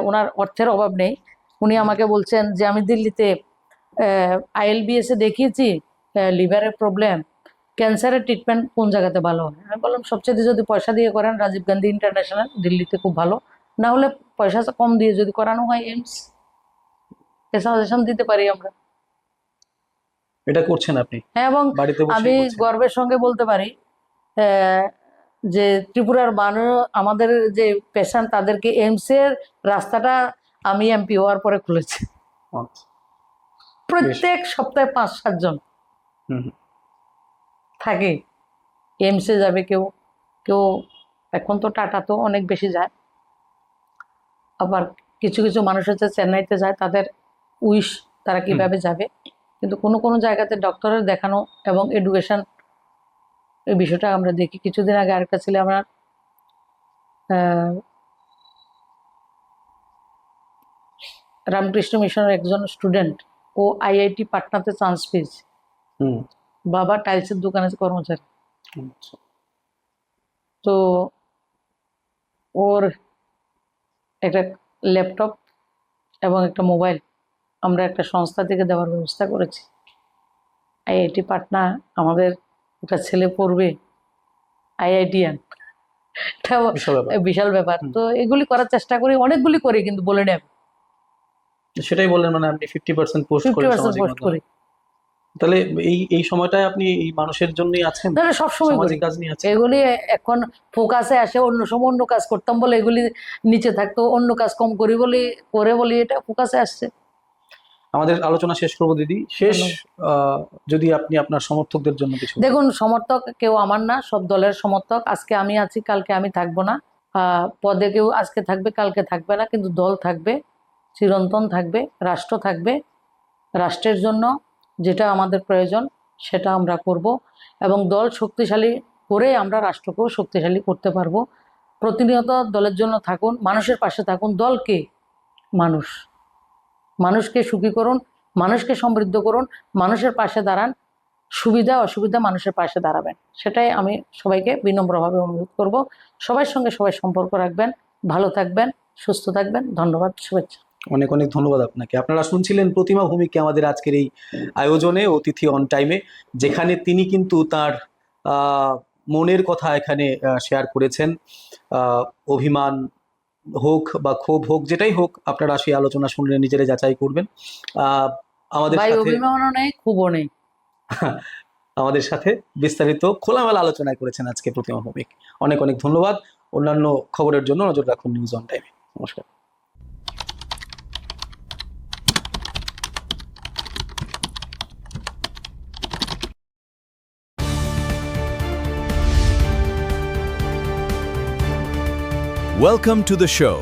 ওনার অর্থের অভাব নেই, উনি আমাকে বলছেন যে আমি দিল্লিতে ILBS এ দেখিয়েছি, লিভারের প্রবলেম, ক্যান্সারের ট্রিটমেন্ট কোন জায়গাতে ভালো হয়। আমি বললাম সবচেয়ে যদি পয়সা দিয়ে করেন, রাজীব গান্ধী ইন্টারন্যাশনাল দিল্লিতে খুব ভালো। না হলে পয়সা কম দিয়ে যদি করানো হয় এইমস, এ সাজেশন দিতে পারি আমরা। এটা করছেন আপনি? হ্যাঁ, এবং আমি গর্বের সঙ্গে বলতে পারি যে ত্রিপুরার মানুষ, আমাদের যে পেশেন্ট, তাদেরকে এইমসের রাস্তাটা আমি MP হওয়ার পরে খুলেছি। প্রত্যেক সপ্তাহে 5-7 জন থাকে, এইমসে যাবে। কেউ কেউ এখন তো টাটা তো অনেক বেশি যায়, আবার কিছু কিছু মানুষ হচ্ছে চেন্নাইতে যায়, তাদের উইশ তারা কিভাবে যাবে। কিন্তু কোনো কোনো জায়গাতে ডক্টরের দেখানো এবং এডুকেশন, এই বিষয়টা আমরা দেখি। কিছুদিন আগে আরেকটা ছেলে, আমরা রামকৃষ্ণ মিশনের একজন স্টুডেন্ট, ও IIT পাটনাতে চান্স পেয়েছে। বাবা টাইলসের দোকানে কর্মচারী। তো ওর একটা ল্যাপটপ এবং একটা মোবাইল আমরা একটা সংস্থা থেকে দেওয়ার ব্যবস্থা করেছি। IIT পাটনা, আমাদের একটা ছেলে পড়বে, IITian, বিশাল ব্যাপার। তো এগুলি করার চেষ্টা করি, অনেকগুলি করি, কিন্তু বলে নেব। সেটাই বললেন, মানে আপনি 50% পোস্ট করি। তাহলে এই সময়টায় আপনি এই মানুষের জন্যই আছেন, তাহলে সবসময় করি সামাজিক কাজ নিয়ে আছেন। এগুলি। এখন ফোকাসে আসে, অন্য সময় অন্য কাজ করতাম বলে এগুলি নিচে থাকতো, অন্য কাজ কম করি বলি এটা ফোকাসে আসছে। আমাদের আলোচনা শেষ করবো দিদি। শেষ যদি আপনি আপনার সমর্থকদের জন্য কিছু। দেখুন, সমর্থক কেউ আমার না, সব দলের সমর্থক। আজকে আমি আছি, কালকে আমি থাকবো না। পদে কেউ আজকে থাকবে, কালকে থাকবে না, কিন্তু দল থাকবে, চিরন্তন থাকবে, রাষ্ট্র থাকবে। রাষ্ট্রের জন্য যেটা আমাদের প্রয়োজন সেটা আমরা করব, এবং দল শক্তিশালী করে আমরা রাষ্ট্রকেও শক্তিশালী করতে পারবো। প্রতিনিয়ত দলের জন্য থাকুন, মানুষের পাশে থাকুন। দলকে মানুষ, মানুষকে সুখী করুন, মানুষকে সমৃদ্ধ করুন, মানুষের পাশে দাঁড়ান, সুবিধা অসুবিধা মানুষের পাশে দাঁড়াবেন। সেটাই আমি সবাইকে বিনম্রভাবে অনুরোধ করব। সবার সঙ্গে সবাই সম্পর্ক রাখবেন, ভালো থাকবেন, সুস্থ থাকবেন। ধন্যবাদ, শুভেচ্ছা। অনেক অনেক ধন্যবাদ আপনাকে। আপনারা শুনছিলেন প্রতিমা ভৌমিককে আমাদের আজকের এই আয়োজনে, অতিথি অন টাইমে, যেখানে তিনি কিন্তু তার মনের কথা এখানে শেয়ার করেছেন। অভিমান হোক বা ক্ষোভ হোক, যেটাই হোক, আপনারা সেই আলোচনা শুনলে নিজেরা যাচাই করবেন। আমাদের ভাই, সাথে অভিমানও নেই, ক্ষোভও নেই। আমাদের সাথে বিস্তারিত খোলামেলা আলোচনা করেছেন আজকে প্রতিমা ভৌমিক। অনেক অনেক ধন্যবাদ। অন্যান্য খবরের জন্য নজর রাখুন নিউজ অন টাইমে। নমস্কার। Welcome to the show.